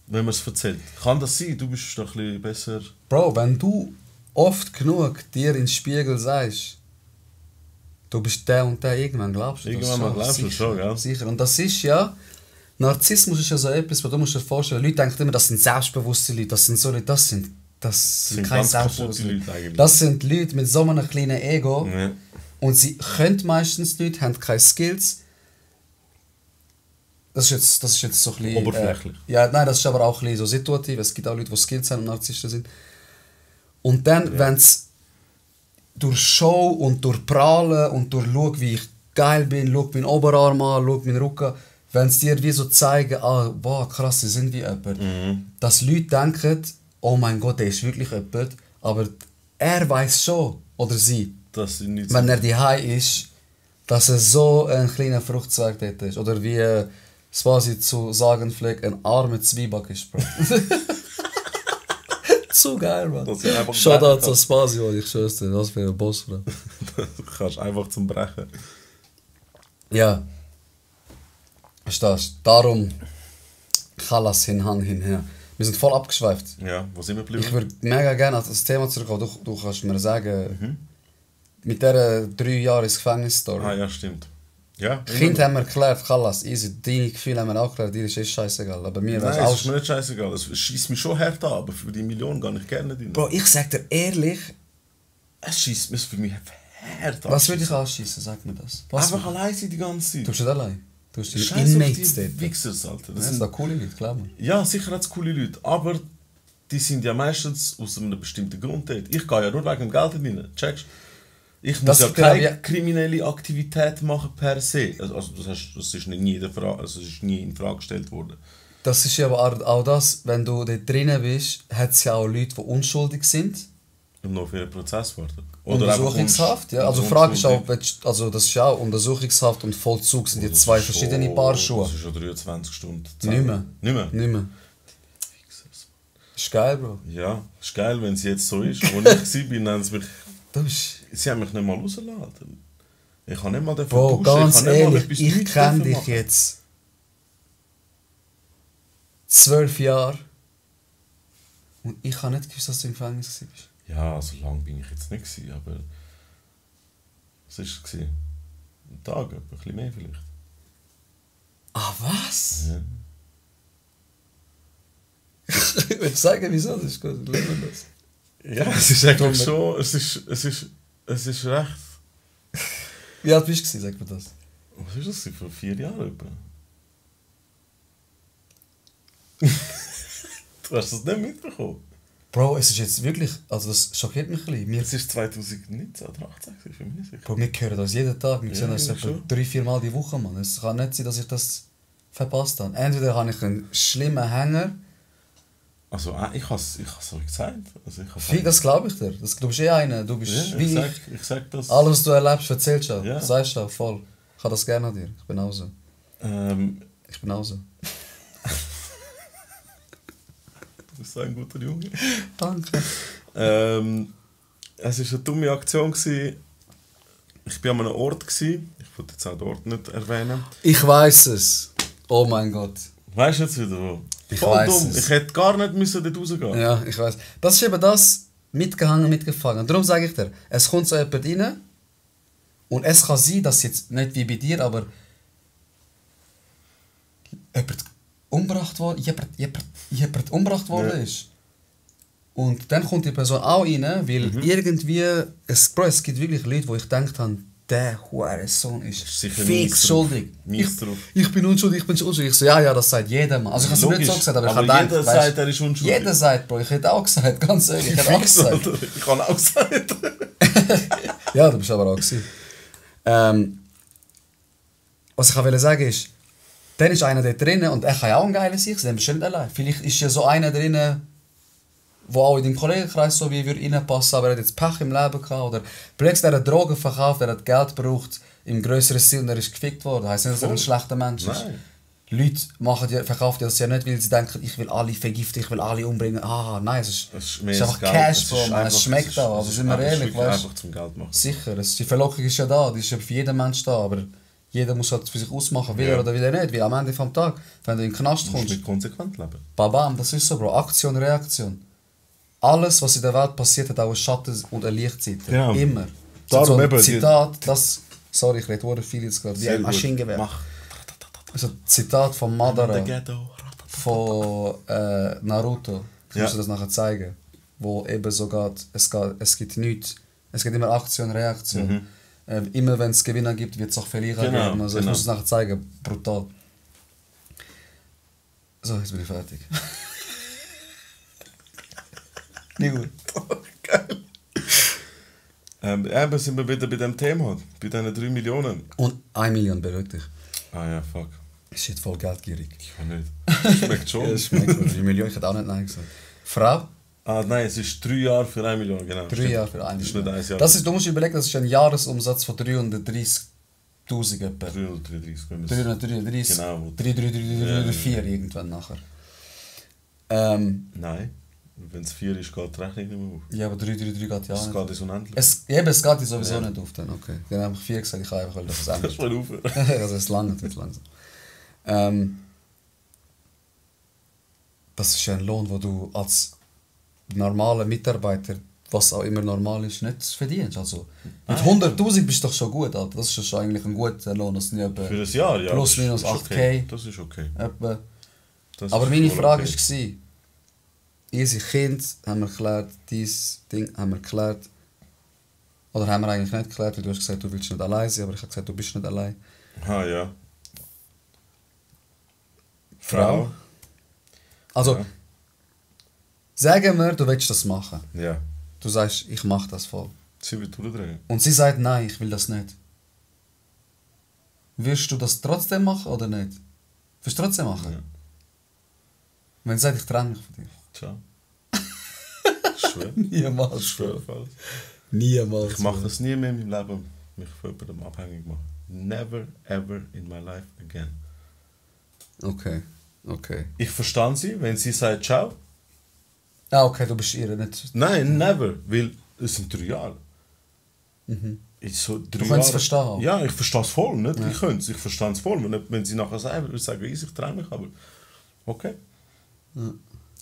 wenn man es erzählt. Kann das sein? Du bist doch ein bisschen besser... Bro, wenn du oft genug dir ins Spiegel sagst, du bist der und der, irgendwann glaubst du das. Irgendwann mal glaubst du das schon, gell? Sicher. Und das ist ja... Narzissmus ist ja so etwas, was du musst dir vorstellen, Leute denken immer, das sind selbstbewusste Leute, das sind so Leute, das sind keine selbstbewussten Leute eigentlich. Das sind Leute mit so einem kleinen Ego. Ja. Und sie können meistens nicht, haben keine Skills. Das ist jetzt so ein bisschen... Oberflächlich. Ja, nein, das ist aber auch ein bisschen so situativ. Es gibt auch Leute, die Skills haben und Narzissten sind. Und dann, wenn es durch Show und durch Prahlen und durch «Schau, wie ich geil bin», «Schau meinen Oberarm an», «Schau meinen Rücken», wenn es dir wie so zeigen, boah, krass, sie sind wie jemand. Dass Leute denken, oh mein Gott, der ist wirklich jemand, aber er weiß schon, oder sie, Das sind nicht wenn er daheim ist, dass er so ein kleiner Fruchtzwerg dort ist. Oder wie Spasi zu sagen pflegt, ein armer Zwieback ist, Bro. Zu geil, Mann. Shoutout zu Spasi, ich schwör's dir, was für ein Boss, Bro. Du kannst einfach zum Brechen. Ja. Verstehst du? Darum Chalas hinher. Wir sind voll abgeschweift. Ja, wo sind wir geblieben? Ich würde mega gerne auf das Thema zurückkommen. Du kannst mir sagen, mit dieser 3 Jahre ins Gefängnis-Story. Ah ja, stimmt. Ja, Kind haben wir geklärt, Chalas, easy. Deine Gefühle haben wir auch geklärt, dir ist es scheißegal. Aber mir Nein, auch es ist mir nicht scheißegal. Es schießt mich schon hart an, aber für die Million gar nicht gerne drin. Bro, ich sag dir ehrlich, Es schießt mich für mich hart an. was würde ich anschießen, sag mir das. Was Einfach allein sein die ganze Zeit. Du bist nicht allein. Du hast die Scheiß auf Inmates die dort. Wichsers, Alter. Das sind da coole Leute, glaub mir. Ja, sicher hat es coole Leute, aber die sind ja meistens aus einem bestimmten Grund dort. Ich gehe ja nur wegen dem Geld rein, checkst? Ich muss Das ja glaub keine kriminelle Aktivität machen per se. Also das ist nie in Frage gestellt worden. Das ist ja aber auch das, wenn du dort drinnen bist, hat es ja auch Leute, die unschuldig sind. Und noch für einen Prozess warten. Untersuchungshaft, ja. Also die Frage ist auch, also das ist ja auch Untersuchungshaft und Vollzug sind jetzt 2 verschiedene Paar Schuhe. Das ist schon 23 Stunden Zeit. Nicht mehr. Nicht mehr? Ist geil, Bro. Ja, ist geil, wenn es jetzt so ist. Als ich war, nennen sie mich... Sie haben mich nicht mal rausgelassen. Ich habe nicht mal Bro, duschen. ganz ehrlich, ich kenne dich jetzt 12 Jahre. Und ich habe nicht gewusst, dass du im Gefängnis warst. Ja, so lange bin ich jetzt nicht gewesen, aber... Was war es? Ein Tag, ein bisschen mehr vielleicht. Ah, was? Ja. Ich will sagen, wieso, das ist gut, lernen das. Ja, es ist eigentlich schon... Es ist recht... Wie alt bist du, sag mir das? Was ist das? Vor 4 Jahren etwa? Du hast das nicht mitbekommen? Bro, es ist jetzt wirklich, also das schockiert mich ein bisschen. Es war 2019 oder 2018, ich bin mir nicht sicher. Bro, wir hören das jeden Tag, wir Ja, sehen das ja, etwa schon. 3-4 Mal die Woche, Mann. Es kann nicht sein, dass ich das verpasst habe. Entweder habe ich einen schlimmen Hänger, Also, ich habe es euch gesagt. Also, das glaube ich dir. Du bist eh einer, du bist ja, wie ich sag das. Alles, was du erlebst, erzählst du. Ja. Sagst du auch, voll. Ich habe das gerne an dir, ich bin auch so. Du Ich bin auch so. bist so ein guter Junge. Danke. Es war eine dumme Aktion. Ich war an einem Ort. Ich wollte jetzt auch den Ort nicht erwähnen. Ich weiß es. Oh mein Gott. Weißt du jetzt wieder wo? Ich Voll weiss dumm. es. Ich hätte gar nicht müssen dort rausgehen. Ja, ich weiß. Das ist eben das, mitgehangen, mitgefangen. Darum sage ich dir, es kommt so jemand rein und es kann sein, dass jetzt nicht wie bei dir, aber jemand umgebracht worden, jemand umgebracht worden ist. Und dann kommt die Person auch rein, weil irgendwie, es gibt wirklich Leute, wo ich gedacht habe, der Hurensohn ist sicher fix schuldig. mies drauf. Ich bin unschuldig, ich bin unschuldig. Ich so, ja, das sagt jeder Mann. Also ich habe es nicht so gesagt, aber ich habe gedacht, jeder sagt, er ist unschuldig. jeder sagt, Bro, ich hätte auch gesagt, ganz ehrlich, ich hätte auch gesagt. Ich habe auch gesagt. Ja, du bist aber auch gewesen. Was ich auch sagen ist, dann ist einer dort drinnen und er kann ja auch ein geiler sein, dann bist du nicht allein. Vielleicht ist ja so einer drinnen, der auch in deinem Kollegenkreis so wie würde reinpassen, aber er hat jetzt Pech im Leben gehabt oder plötzlich hat er Drogen verkauft, er hat Geld gebraucht im grösseren Stil und er ist gefickt worden. Das heisst nicht, dass er ein schlechter Mensch ist. Nein. Leute verkaufen das ja nicht, weil sie denken, ich will alle vergiften, ich will alle umbringen. Ah, nein, es ist mehr einfach das Geld. Cash, Es Bro, ist man. Es einfach- schmeckt es ist- auch. es Also ist sind wir einfach- ehrlich, wirklich weißt einfach zum Geld machen. sicher, die Verlockung ist ja da, die ist ja für jeden Mensch da, aber jeder muss halt für sich ausmachen, will er oder will er nicht, weil am Ende vom Tag, wenn du in den Knast Du musst kommst, mit konsequent leben. babam, das ist so, Bro, Aktion, Reaktion. Alles, was in der Welt passiert, hat auch eine Schatten- und eine Lichtseite. Genau. Immer. Darum so ein eben, Zitat, das, sorry, ich rede sehr viel jetzt gerade, wie Sehr ein gut. Maschinengewehr. Mach. Also Zitat von Der Madara, Ghetto. von Naruto, ich Ja. muss dir das nachher zeigen, wo eben so geht, es gibt nichts, es gibt immer Aktion, Reaktion. Immer wenn es Gewinner gibt, wird es auch Verlierer Genau, geben. Also genau. ich muss es nachher zeigen, brutal. So, jetzt bin ich fertig. Nicht gut. Eben sind wir wieder bei dem Thema, bei diesen 3 Millionen. Und 1 Million, beruhig dich. Ah ja, fuck. Shit, voll geldgierig. Ich kann nicht. Schmeckt schon. Ja, das schmeckt mir. 3 Millionen, ich hätte auch nicht Nein gesagt. Frau, Ah nein, es ist 3 Jahre für 1 Million, genau. 3 stimmt. Jahre für 1 Das ist Million. nicht 1 Jahr. Das ist, du musst dir überlegen, das ist ein Jahresumsatz von 330'000 etwa. 333, wenn wir es... 333, Genau. 334 irgendwann nachher. Nein, wenn es 4 ist, geht die Rechnung nicht mehr auf. Ja, aber 333 geht ja Es nicht. geht ins Unendliche. Es geht sowieso Ja. nicht auf dann, okay. Dann habe ich 4 gesagt, ich kann einfach, dass es Das ändert. ist mal aufhören. Also es langt nicht langsam. Das ist ja ein Lohn, den du als normaler Mitarbeiter, was auch immer normal ist, nicht verdienst. Also mit 100'000 bist du doch schon gut, Alter. Das ist schon eigentlich ein guter Lohn. Das sind ja etwa Für ein Jahr, ja. plus das minus ist 8K. okay. Das ist okay. Etwa. Das Aber ist meine voll Frage okay. war, easy Kind, haben wir geklärt, dieses Ding haben wir geklärt. Oder haben wir eigentlich nicht geklärt, weil du hast gesagt, du willst nicht allein sein, aber ich habe gesagt, du bist nicht allein. Ah ja. Frau. Also, Ja. sagen wir, du willst das machen. Ja. Du sagst, ich mache das voll. Sie wird durchdrehen. Und sie sagt, nein, ich will das nicht. Wirst du das trotzdem machen oder nicht? Wirst du trotzdem machen? Ja. Wenn sie sagt, ich trenne mich von dir. Ciao. Schwer. Niemals. Schwer Fall. Niemals. Ich mache das nie mehr in meinem Leben, mich von jemandem abhängig machen. Never ever in my life again. Okay, okay. Ich verstehe sie, wenn sie sagt ciao. Ah, okay, du bist ihr nicht... Nein, never, weil es sind 3 Jahre. Ich so 3 Du kannst es verstehen. Ja, ich verstehe es voll, nicht? Ja. Ich könnte es, ich verstehe es voll. Wenn sie nachher sagen, würde ich sagen, ich trenne mich, aber okay.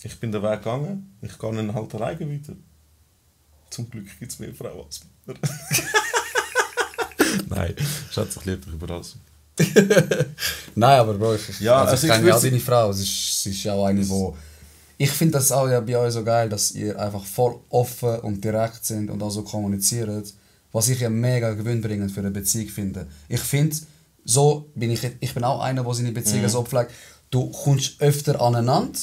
Ich bin den Weg gegangen, ich gehe ihn halt alleine weiter. Zum Glück gibt es mehr Frauen als Männer. Nein, Schatz, ich liebe dich über alles. Nein, aber Bro, Ja, also also ich ich kenne ja würd- deine Frau. Sie ist ja auch eine, wo... Ich finde das auch ja bei euch so geil, dass ihr einfach voll offen und direkt sind und auch so kommuniziert. Was ich ja mega gewinnbringend für eine Beziehung finde. Ich finde, so bin ich bin auch einer, der seine Beziehungen so pflegt. Du kommst öfter aneinander.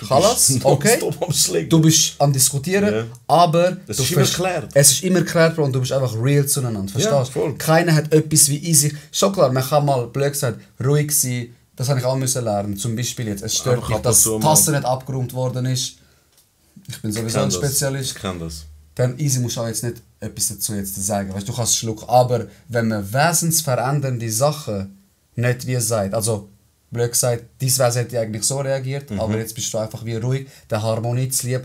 Alles, okay. nonstop am Schlägen. Du bist am Diskutieren, Ja. aber Es du ist immer verst- geklärt. Es ist immer geklärt, Bro, und du bist einfach real zueinander. Verstehst du? Ja, voll. Keiner hat etwas wie in sich. Schon klar, man kann mal, blöd gesagt, ruhig sein. Das habe ich auch müssen lernen. Zum Beispiel jetzt, es stört Einfach mich, ab und dass zu die mal. Tasse nicht abgeräumt worden ist. Ich bin sowieso ein Spezialist. Ich kenne das. Dann easy musst du auch jetzt nicht etwas dazu jetzt sagen. Weißt, du kannst es schlucken. Aber wenn man wesensverändernde Sachen nicht wie sagt, also blöd gesagt, dein Wesen hätte eigentlich so reagiert, aber jetzt bist du einfach wie ruhig, der Harmonie zu lieb.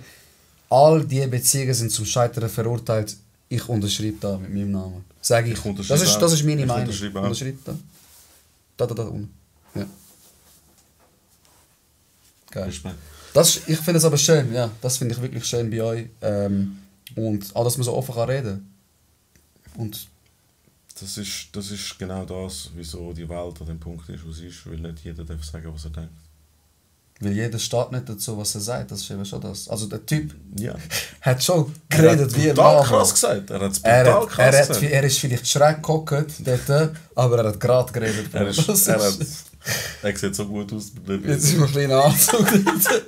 All diese Beziehungen sind zum Scheitern verurteilt. Ich unterschreibe da mit meinem Namen. Sage ich. Ich unterschreibe Das ist auch. meine Ich Meinung. unterschreibe auch. Unterschreibe da. Da unten. Ja. Geil. Respekt. Ich finde es aber schön, ja. Das finde ich wirklich schön bei euch. Und auch, dass man so offen kann reden. Und Das ist genau das, wieso die Welt an dem Punkt ist, wo sie ist, weil nicht jeder darf sagen, was er denkt. weil jeder steht nicht dazu, was er sagt. Das ist eben schon das. Also der Typ Ja. hat schon Er geredet hat wie ein brutal Mann. krass gesagt. Er hat es Er, brutal hat, krass er, hat, gesagt. er ist vielleicht schräg gehockt dort, aber er hat gerade geredet. Er sieht so gut aus. Jetzt ist noch ein kleiner Anzug.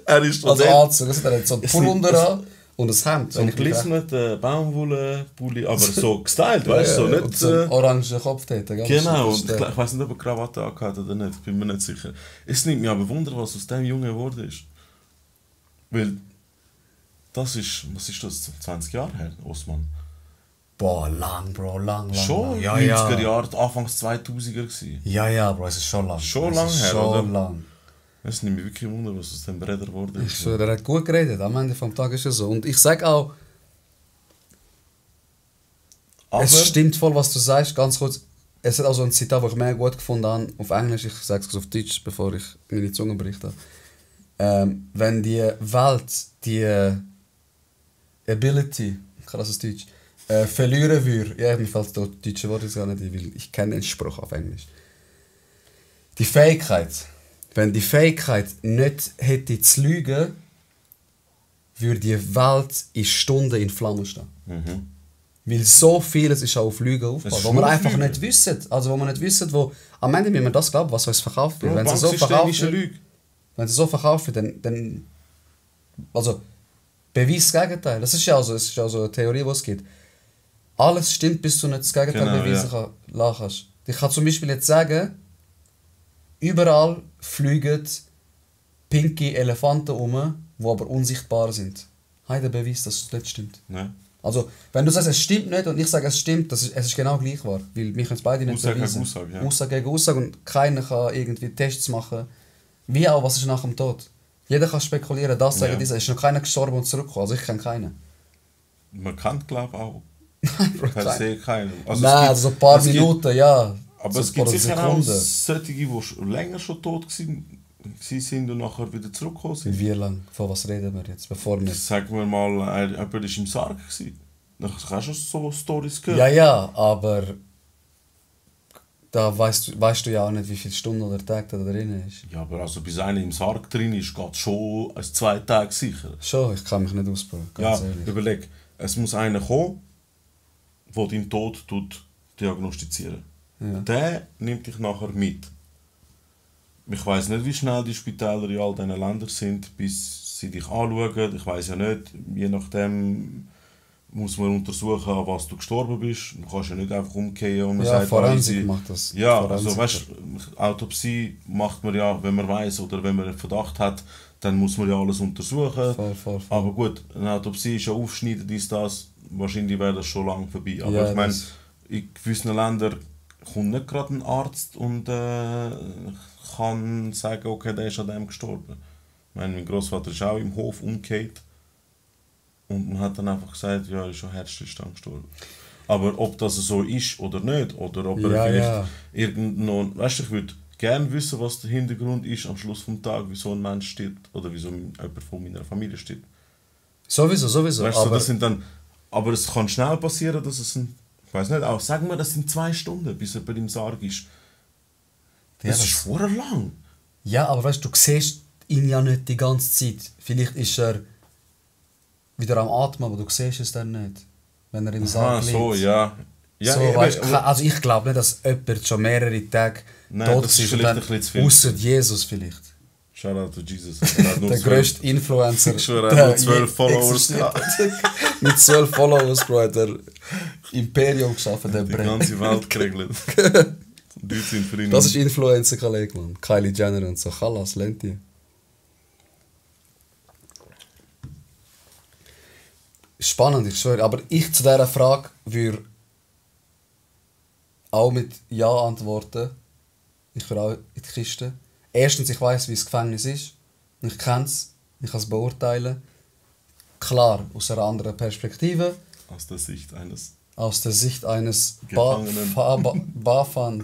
Er ist Also der Anzug, also er hat so einen Pullover an und ein Hemd. so ein wenn ich mich recht- gelissener Baumwolle-Pulli, aber so gestylt, weißt du? So und nicht, so einen orangen Kopf dort. gell? genau, Das und ist ich weiß nicht, ob er Krawatte angehört oder nicht, bin mir nicht sicher. Es nimmt mich aber Wunder, was aus dem Jungen geworden ist. Weil, was ist das, 20 Jahre her, Osman? Boah, lang, Bro, lang. Schon Ja, 90er ja. Jahre, Anfangs 2000er gewesen. Ja, Bro, es ist schon lang. Schon Es lang ist her, schon oder? lang. Es nimmt mich wirklich Wunder, was aus dem Breder geworden Ich ist. schwöre, er hat gut geredet. Am Ende vom Tag ist es so. Und ich sage auch, Aber, es stimmt voll, was du sagst. Ganz kurz, es hat auch so ein Zitat, das ich mega gut gefunden habe. Auf Englisch, ich sage es auf Deutsch, bevor ich meine Zunge berichte. Wenn die Welt die Ability, ich kann das aus Deutsch, verlieren würde, ja, mir fällt das deutsche Wort jetzt gar nicht ein, weil ich kenne den Spruch auf Englisch. Die Fähigkeit, wenn die Fähigkeit nicht hätte zu lügen, würde die Welt in Stunden in Flammen stehen. Mhm. Weil so vieles ist auch auf Lügen Es aufgebaut, ist wo wir nur auf einfach Lügen. nicht wissen. Also wo wir nicht wissen, wo... Am Ende müssen wir das glauben, was uns verkauft wird. Bro, Wenn sie so Banksystem verkauft ist eine wird, Lüge. wenn sie so verkauft wird, dann... Also, beweis das Gegenteil. Das ist ja so eine Theorie, die es gibt. Alles stimmt, bis du nicht das Gegenteil Genau, beweisen ja. kannst. Ich kann zum Beispiel jetzt sagen, überall fliegen pinke Elefanten um, die aber unsichtbar sind. Hey, der Beweis, dass es nicht stimmt. Ne? Also, wenn du sagst, es stimmt nicht und ich sage, es stimmt, es ist genau gleich wahr. Weil wir können es beide nicht Aussage gegen beweisen. Aussage, ja. Aussage gegen Aussage und keiner kann irgendwie Tests machen. Wie auch, was ist nach dem Tod? Jeder kann spekulieren, das sagen, Ja. dieser. Es ist noch keiner gestorben und zurückgekommen. Also ich kenne keinen. Man kann, glaube ich, auch. Bro, Per se keinen. Also Nein, es gibt- also so ein paar es gibt- Minuten, ja. Aber so es ein gibt paar sicher auch Sekunden. solche, die länger schon tot sind und nachher wieder zurückgekommen sind. Wie lange? Von was reden wir jetzt? Bevor wir... Sagen wir mal, jemand war im Sarg. Dann hast du schon so Storys gehört. Ja, aber... Da weißt du ja auch nicht, wie viele Stunden oder Tage da drin ist. Ja, aber also bis einer im Sarg drin ist, geht es schon 2 Tage sicher. Schon, ich kann mich nicht ausprobieren, Ja, ganz ehrlich. überleg, es muss einer kommen, der deinen Tod diagnostizieren. Ja. Der nimmt dich nachher mit. Ich weiss nicht, wie schnell die Spitäler in all diesen Ländern sind, bis sie dich anschauen. Ich weiss ja nicht, je nachdem muss man untersuchen, an was du gestorben bist. Du kannst ja nicht einfach umkehren und man Ja, sagt, Forensik easy. macht das. Ja, Forensik. also weißt, Autopsie macht man ja, wenn man weiß oder wenn man einen Verdacht hat, dann muss man ja alles untersuchen. Voll. Aber gut, eine Autopsie ist ja aufschneiden, das. Wahrscheinlich wäre das schon lange vorbei. Aber Ja, ich meine, das- in gewissen Ländern kommt nicht gerade ein Arzt und kann sagen, okay, der ist an dem gestorben. Ich meine, mein Großvater ist auch im Hof umgekehrt. Und man hat dann einfach gesagt, ja, er ist schon Herzstillstand gestorben. Aber ob das so ist oder nicht, oder ob er Ja, vielleicht ja. irgendwo, weißt du, ich würde gerne wissen, was der Hintergrund ist am Schluss vom Tag, wieso ein Mensch stirbt oder wieso jemand von meiner Familie stirbt. Sowieso. Weißt du, das sind dann, aber es kann schnell passieren, dass es ich weiß nicht, auch sagen wir, das sind 2 Stunden, bis jemand im Sarg ist. Das ist vorher lang. Ja, aber weißt du, siehst ihn ja nicht die ganze Zeit. Vielleicht ist er wieder am Atmen, aber du siehst es dann nicht, wenn er im Sarg liegt. So, ja. Ja, so, weißt, also ich glaube nicht, dass jemand schon mehrere Tage tot das ist und vielleicht ein bisschen zu viel. ausser Jesus vielleicht. Shoutout to Jesus. Der grösste Influencer. Ich schwöre, er hat nur 12 Followers gehabt. Mit 12 Followers, Bro, hat er Imperium geschaffen, der Die Brand. ganze Welt geregelt. Die Leute sind für ihn. Das ist Influencer-Kollege, Mann. Kylie Jenner und so. Chalas, lehnt die. Spannend, ich schwöre. Aber ich zu dieser Frage würde auch mit Ja antworten. Ich würde auch in die Kiste. Erstens, ich weiss, wie das Gefängnis ist. Ich kenne es. Ich kann es beurteilen. Klar, aus einer anderen Perspektive. Aus der Sicht eines. Aus der Sicht eines Gefangenen. Bafan.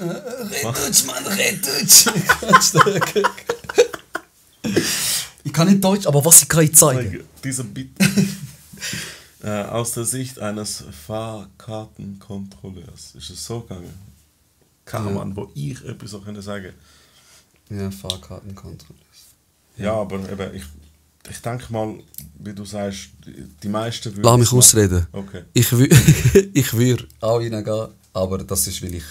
Red Deutsch, Mann, red Deutsch! Ich kann nicht Deutsch, aber was ich kann ich zeigen. Dieser Bit. Aus der Sicht eines Fahrkartenkontrolleurs ist es so gegangen. Kein Mann, wo ich etwas so sagen können. Ja, Fahrkartenkontrolleurs. Ja, aber eben, ich denke mal, wie du sagst, die meisten würden... Lass mich ausreden. Okay. Ich würde auch reingehen, aber das ist, weil ich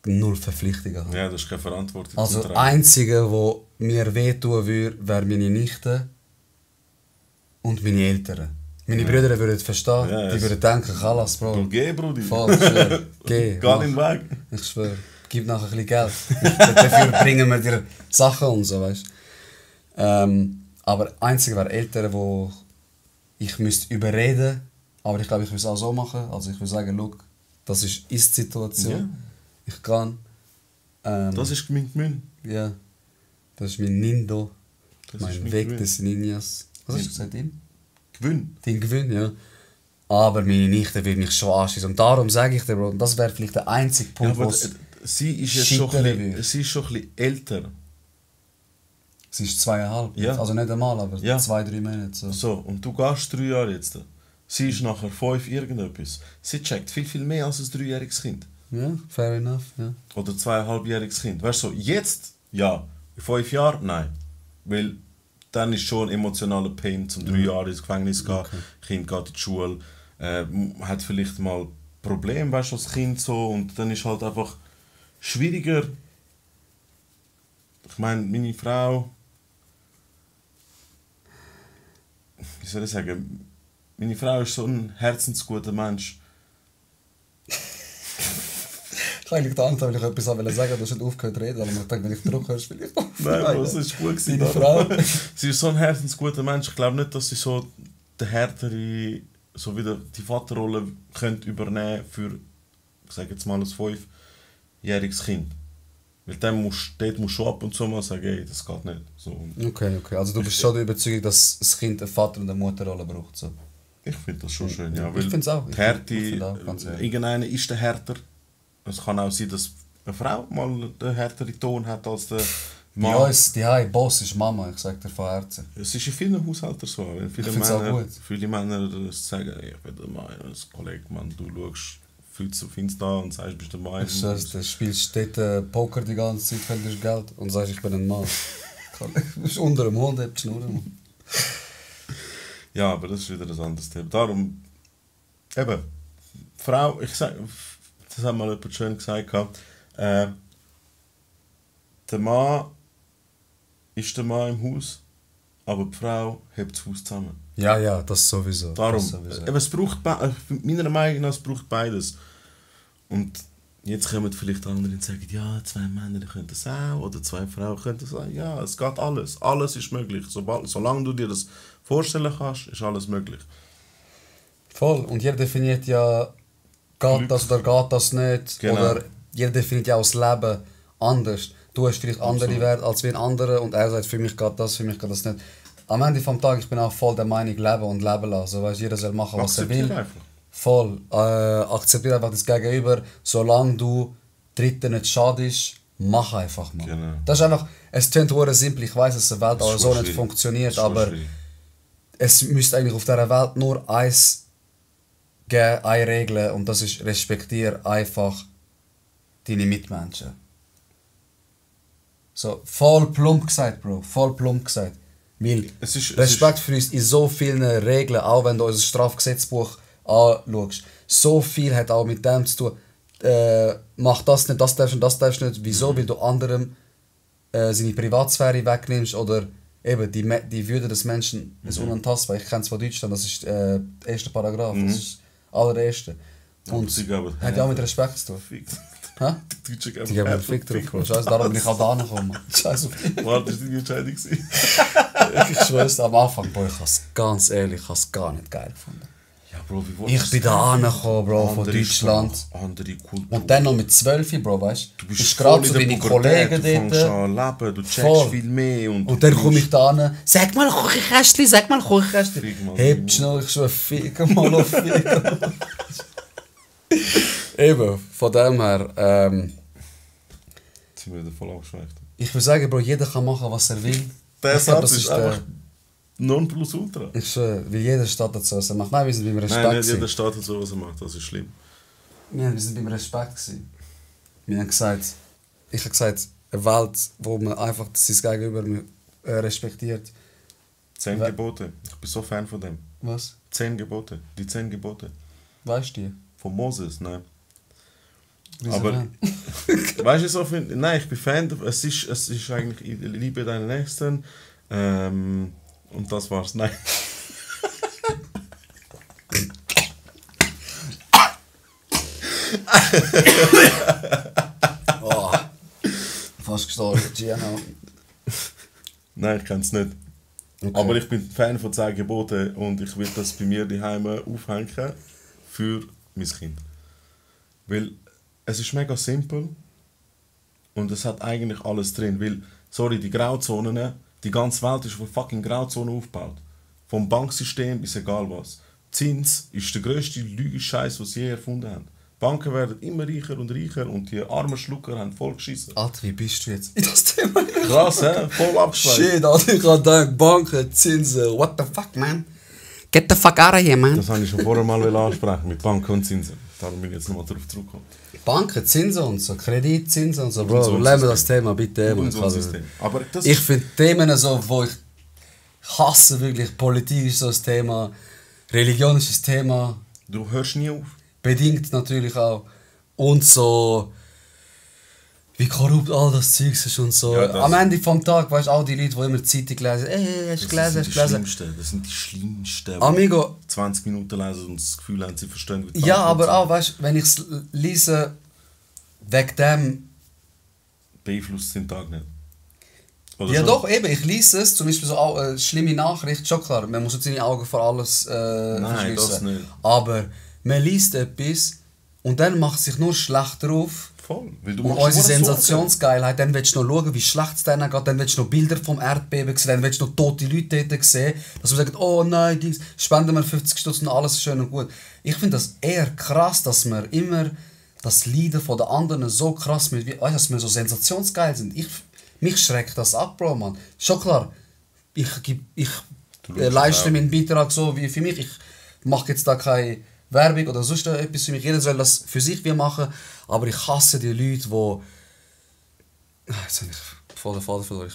null Verpflichtungen habe. Ja, das ist keine Verantwortung. Also zum das Tragen. Einzige, was mir wehtun würde, wäre meine Nichte und meine Eltern. Meine Brüder würden verstehen, Ja, die es- würden denken, Chalas, Bro. Du geh, Brudi. Voll, ich schwöre. Geh, Geh mach. den Weg. Ich schwöre. Gib nachher ein bisschen Geld. Dafür bringen wir dir Sachen und so, weißt du. Aber das Einzige wäre Eltern, wo ich müsste überreden, aber ich glaube, ich würde es auch so machen. Also ich würde sagen, schau, das ist Ist-Situation. Ja. Ich kann. Das ist mein Gemüse. Ja. Das ist mein Nindo. Das ist Mein mein Weg Gewinn. des Ninjas. Was hast du gesagt, ihm? Gewinn. Dein Gewinn, ja. Aber meine Nichte will mich schon anschießen. Und darum sage ich dir, Bro, das wäre vielleicht der einzige Ja, Punkt, aber wo es... sie ist jetzt schon scheitern ein wird. bisschen, sie ist schon ein bisschen älter. Sie ist 2,5. Ja. Also nicht einmal, aber Ja. 2-3 Monate. So. So, und du gehst 3 Jahre jetzt. Sie ist nachher 5 irgendetwas. Sie checkt viel mehr als ein 3-jähriges Kind. Ja, fair enough, ja. Oder 2,5-jähriges Kind. Weißt du, so, jetzt, ja. In 5 Jahren, nein. Weil dann ist schon ein emotionaler Pain, zum 3 Jahre ins Gefängnis zu gehen. Okay. Kind geht in die Schule, hat vielleicht mal Probleme, weißt du, als Kind so. Und dann ist halt einfach schwieriger. Ich meine, meine Frau. Wie soll ich sagen? Meine Frau ist so ein herzensguter Mensch. Ich habe eigentlich gedacht, weil ich etwas sagen wollte, du hast nicht aufgehört zu reden, aber ich dachte, wenn ich Druck höre, spiele ich auf. Nein, aber es ist gut gewesen. Deine oder? Frau? Sie ist so ein herzensguter Mensch. Ich glaube nicht, dass sie so die härtere, so wieder die Vaterrolle könnte übernehmen für, ich sage jetzt mal, ein 5-jähriges Kind. Weil dort musst du schon ab und zu mal sagen, ey, das geht nicht. So. Und Okay. Also du bist schon der Überzeugung, dass das Kind einen Vater und eine Mutterrolle braucht. So. ich finde das schon schön, ja. Ich Weil finde es auch. die Härte, Ich finde auch, ganz ehrlich. irgendeiner ist der härter. Es kann auch sein, dass eine Frau mal den härteren Ton hat als der Bei Mann. uns, die Boss ist Mama, ich sage dir von Herzen. Es ist in vielen Haushalten so. Wenn find's auch gut. Viele Männer sagen, ey, ich bin der Mann, als Kollege, Mann, du schaust, findest da und sagst, bist der Mann. Ich schwör's, du spielst dort Poker die ganze Zeit, verlierst Geld und sagst, ich bin ein Mann. Du bist unter dem Hund, habt Schnurren, Mann. Ja, aber das ist wieder ein anderes Thema. Darum, eben, Frau, ich sag, das hat mal jemand schön gesagt, der Mann ist der Mann im Haus, aber die Frau hebt das Haus zusammen. Ja, das sowieso. Darum, Das sowieso. eben, es braucht meiner Meinung nach, es braucht beides. Und jetzt kommen vielleicht andere und sagen, ja, 2 Männer können das auch, oder 2 Frauen können das auch. Ja, es geht alles. Alles ist möglich. Solange du dir das vorstellen kannst, ist alles möglich. Voll. Und jeder definiert ja, geht das oder geht das nicht. Genau. Oder jeder definiert ja auch das Leben anders. Du hast vielleicht andere Absolut. Werte als wie ein anderer und er sagt, für mich geht das nicht. Am Ende vom Tag, ich bin auch voll der Meinung, leben und leben lassen. Weißt, jeder soll machen, was er will. Akzeptiere einfach. Voll. Akzeptiere einfach das Gegenüber, solange du Dritten nicht schadest, mach einfach mal. Genau. Das ist einfach, es klingt verdammt simpel, ich weiss, dass die Welt auch so nicht funktioniert, aber es müsste eigentlich auf dieser Welt nur eins geben, eine Regel, und das ist, respektiere einfach deine Mitmenschen. So, voll plump gesagt, Bro, voll plump gesagt. Weil Respekt für uns in so vielen Regeln, auch wenn du unser Strafgesetzbuch anschaust, so viel hat auch mit dem zu tun, mach das nicht, das darfst du nicht. Wieso? Weil du anderem seine Privatsphäre wegnimmst oder eben die Würde des Menschen ist unantastbar. Ich kenne es von Deutschland, das ist der erste Paragraph, das ist das allererste. Und hat ja auch mit Respekt zu tun. Hä? Die Deutschen geben einen Fick drauf. Scheiße, darum bin ich auch da gekommen. Scheiße. War das deine Entscheidung? Ich schwör's, am Anfang, Bro, ich hab's ganz ehrlich, ich hab's gar nicht geil gefunden. Ja, Bro, ich bin da angekommen, Bro, von Deutschland. Andere Kultur. Und dann noch mit 12, Bro, weißt du? bist gerade so deine Kollegen dort. Du fängst an leben, du checkst viel mehr. Und dann komme ich da an, sag mal Küchenkästchen. Heb schnell, ich schwör, fick mal auf, fick mal. Eben, von dem her, Jetzt sind wir wieder voll abgeschweift. Ich würde sagen, Bro, jeder kann machen, was er will. Der Satz ist einfach Nonplusultra. Ich schwöre, weil jeder steht dazu, was er macht. Nein, wir sind beim Respekt. Nein, nicht jeder steht dazu, was er macht, das ist schlimm. Wir sind beim Respekt gewesen. Wir haben gesagt, ich habe gesagt, eine Welt, wo man einfach sein Gegenüber respektiert. 10 Gebote, ich bin so Fan von dem. Was? 10 Gebote, die 10 Gebote. Weißt du die? Von Moses, nein. Wieso aber weißt du, so viel, nein, ich bin Fan, es ist eigentlich Liebe deinen Nächsten, und das war's, nein. Oh, fast gestorben, Giano. Nein, ich kenn's nicht. Okay. Aber ich bin Fan von 10 Geboten und ich will das bei mir daheim aufhängen für mein Kind. Weil es ist mega simpel und es hat eigentlich alles drin. Weil, sorry, die Grauzonen, die ganze Welt ist von fucking Grauzonen aufgebaut. Vom Banksystem bis egal was. Zins ist der grösste Lügenscheiß, den sie je erfunden haben. Banken werden immer reicher und die armen Schlucker haben voll geschissen. Alter, wie bist du jetzt in das Thema? Krass, hä? Voll abgeschweift. Shit, Alter, ich hab gedacht, Banken, Zinsen, what the fuck, man? Get the fuck out of here, man. Das wollte ich schon vorher mal ansprechen, mit Banken und Zinsen. Darum bin ich jetzt nochmal darauf zurückgekommen. Banken, Zinsen und so, Kreditzinsen und so, Bro, lernen wir das Thema, bitte. Aber das ich finde Themen so, wo ich hasse wirklich, Politik ist so ein Thema, Religion ist ein Thema. Du hörst nie auf. Bedingt natürlich auch. Und so, wie korrupt all das Zeug ist und so. Ja, am Ende vom Tag, weißt du, all die Leute, die immer die Zeitung lesen, hast du gelesen, hast du gelesen. Das sind die Schlimmsten. Amigo. 20 Minuten lesen und das Gefühl haben, sie verstehen, wie ja, aber auch, weißt du, wenn ich es lese, wegen dem... beeinflusst es den Tag nicht. Oder ja schon? Doch, eben, ich lese es, zum Beispiel so eine schlimme Nachricht, schon klar, man muss jetzt seine Augen vor alles Nein, das nicht. Aber man liest etwas und dann macht es sich nur schlechter auf. Voll. Weil du und unsere Sensationsgeilheit, dann willst du noch schauen, wie schlecht es denen geht, dann willst du noch Bilder vom Erdbeben sehen, dann willst du noch tote Leute dort sehen, dass man sagt, oh nein, die spenden wir 50 Stutz und alles ist schön und gut. Ich finde das eher krass, dass wir immer das Leiden von den anderen so krass, weißt du, dass wir so sensationsgeil sind. Mich schreckt das ab, Bro, Mann. Schon klar, ich leiste meinen Beitrag so wie für mich. Ich mache jetzt da keine Werbung oder sonst etwas für mich. Jeder soll das für sich wie machen. Aber ich hasse die Leute, die... Jetzt habe ich voll den Faden verloren.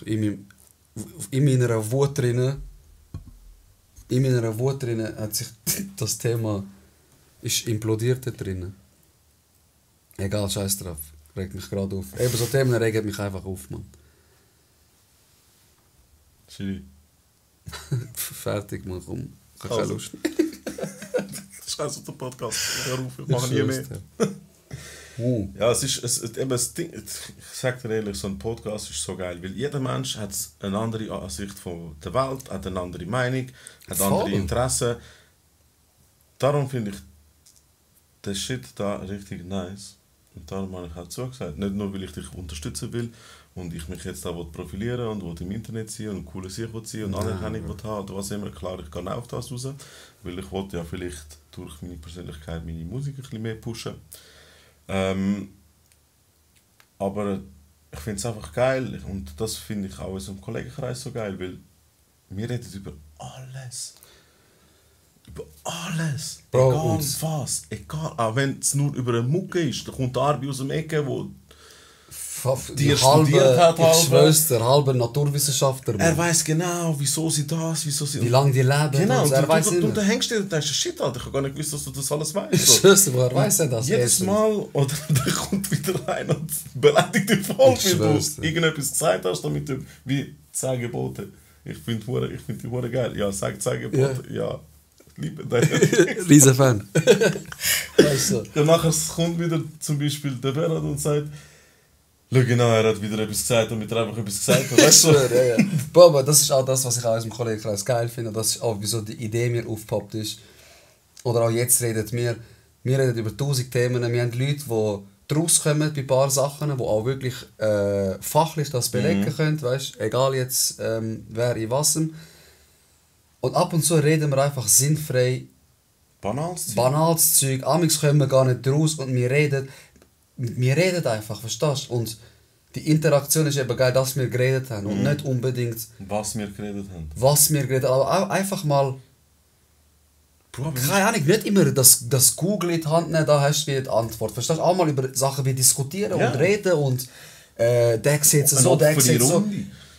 In meiner Wut drinnen hat sich das Thema ist implodiert da drinnen. Egal, scheiß drauf. Regt mich gerade auf. Eben so Themen regen mich einfach auf, Mann. Schiri. Fertig, Mann, komm. Ich habe keine Lust. Scheiß auf den Podcast. Hör auf, ich mache nie mehr. Ja, ich sage dir ehrlich, so ein Podcast ist so geil, weil jeder Mensch hat eine andere Ansicht von der Welt, hat eine andere Meinung, hat andere Interessen. Darum finde ich den Shit da richtig nice. Und darum habe ich halt zugesagt. Nicht nur, weil ich dich unterstützen will und ich mich jetzt da profilieren und will im Internet sein und coole Sachen ziehen und Anerkennung will haben oder was immer, klar, ich gehe auch auf das raus, weil ich wollte ja vielleicht durch meine Persönlichkeit meine Musik ein bisschen mehr pushen. Aber ich finde es einfach geil und das finde ich auch in so einem Kollegenkreis so geil, weil wir reden über alles. Über alles. Bro, egal und was. Egal. Auch wenn es nur über eine Mucke ist, da kommt der Arbi aus dem Ecke, wo die studiert hat, halbe, ich schwör's dir, halber Naturwissenschaftler. er weiß genau, wieso sie das, wieso sie... Wie lange die leben. Genau, und er weiß und du hängst dir und denkst, shit, Alter, ich habe gar nicht gewusst, dass du das alles weißt. Ich schwör's dir, woher weiss er das? Jedes Mal, oder der kommt wieder rein und beleidigt dich voll, Ich weil schwör's du dir. irgendetwas gesagt hast, damit du, wie 10 Gebote. Ich finde die Hure geil. Ja, sag 10 Gebote, ja. Liebe deine. Riesen Fan. Weißt du? Ja, nachher kommt wieder zum Beispiel der Berat und sagt, schau genau, er hat wieder etwas gesagt, damit er einfach etwas gesagt hat. Ich Weißt du? schwöre, ja. Bro, aber das ist auch das, was ich auch aus dem Kollegenkreis geil finde. Das ist auch, wieso die Idee mir aufgepoppt ist. Oder auch jetzt reden wir reden über 1000 Themen. Wir haben Leute, die rauskommen bei ein paar Sachen, die auch wirklich fachlich das belegen können. Weißt? Egal jetzt wer in was. Und ab und zu reden wir einfach sinnfrei, banales Zeug. Amigs kommen wir gar nicht raus und wir reden einfach, verstehst du? Und die Interaktion ist eben geil, dass wir geredet haben und nicht unbedingt Was wir geredet haben. aber auch einfach mal, Bro, keine Ahnung, nicht immer das Google in die Hand nehmen, da hast du wieder die Antwort. Verstehst du? Auch mal über Sachen wie diskutieren Ja. und reden und der sieht es so, der sieht es so.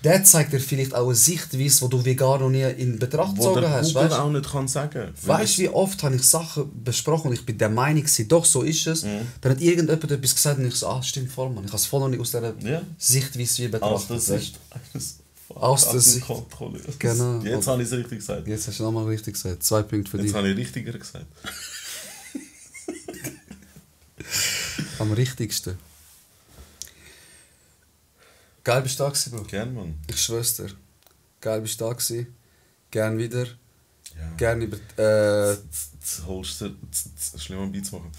Der zeigt dir vielleicht auch eine Sichtweise, die du wie gar noch nie in Betracht wo gezogen der hast. Google Weißt auch nicht kann sagen. du, wie oft habe ich Sachen besprochen und ich bin der Meinung, doch, so ist es. Dann hat irgendjemand etwas gesagt und ich so, stimmt voll, Mann. Ich habe es voll noch nicht aus dieser Ja. Sichtweise wie Aus betrachtet. der weißt Sicht du? eines Aus der Sicht. Kontrolle. Genau. Jetzt habe ich es richtig gesagt. Jetzt hast du nochmal richtig gesagt. 2 Punkte für Jetzt dich. habe ich richtiger gesagt. Am richtigsten. Geil bist du da gewesen, Bro. Gern, Mann. Ich schwör's dir. Geil bist du da gewesen. Gern wieder. Ja. Gern über... Jetzt holst du schlimm am Beat zu machen.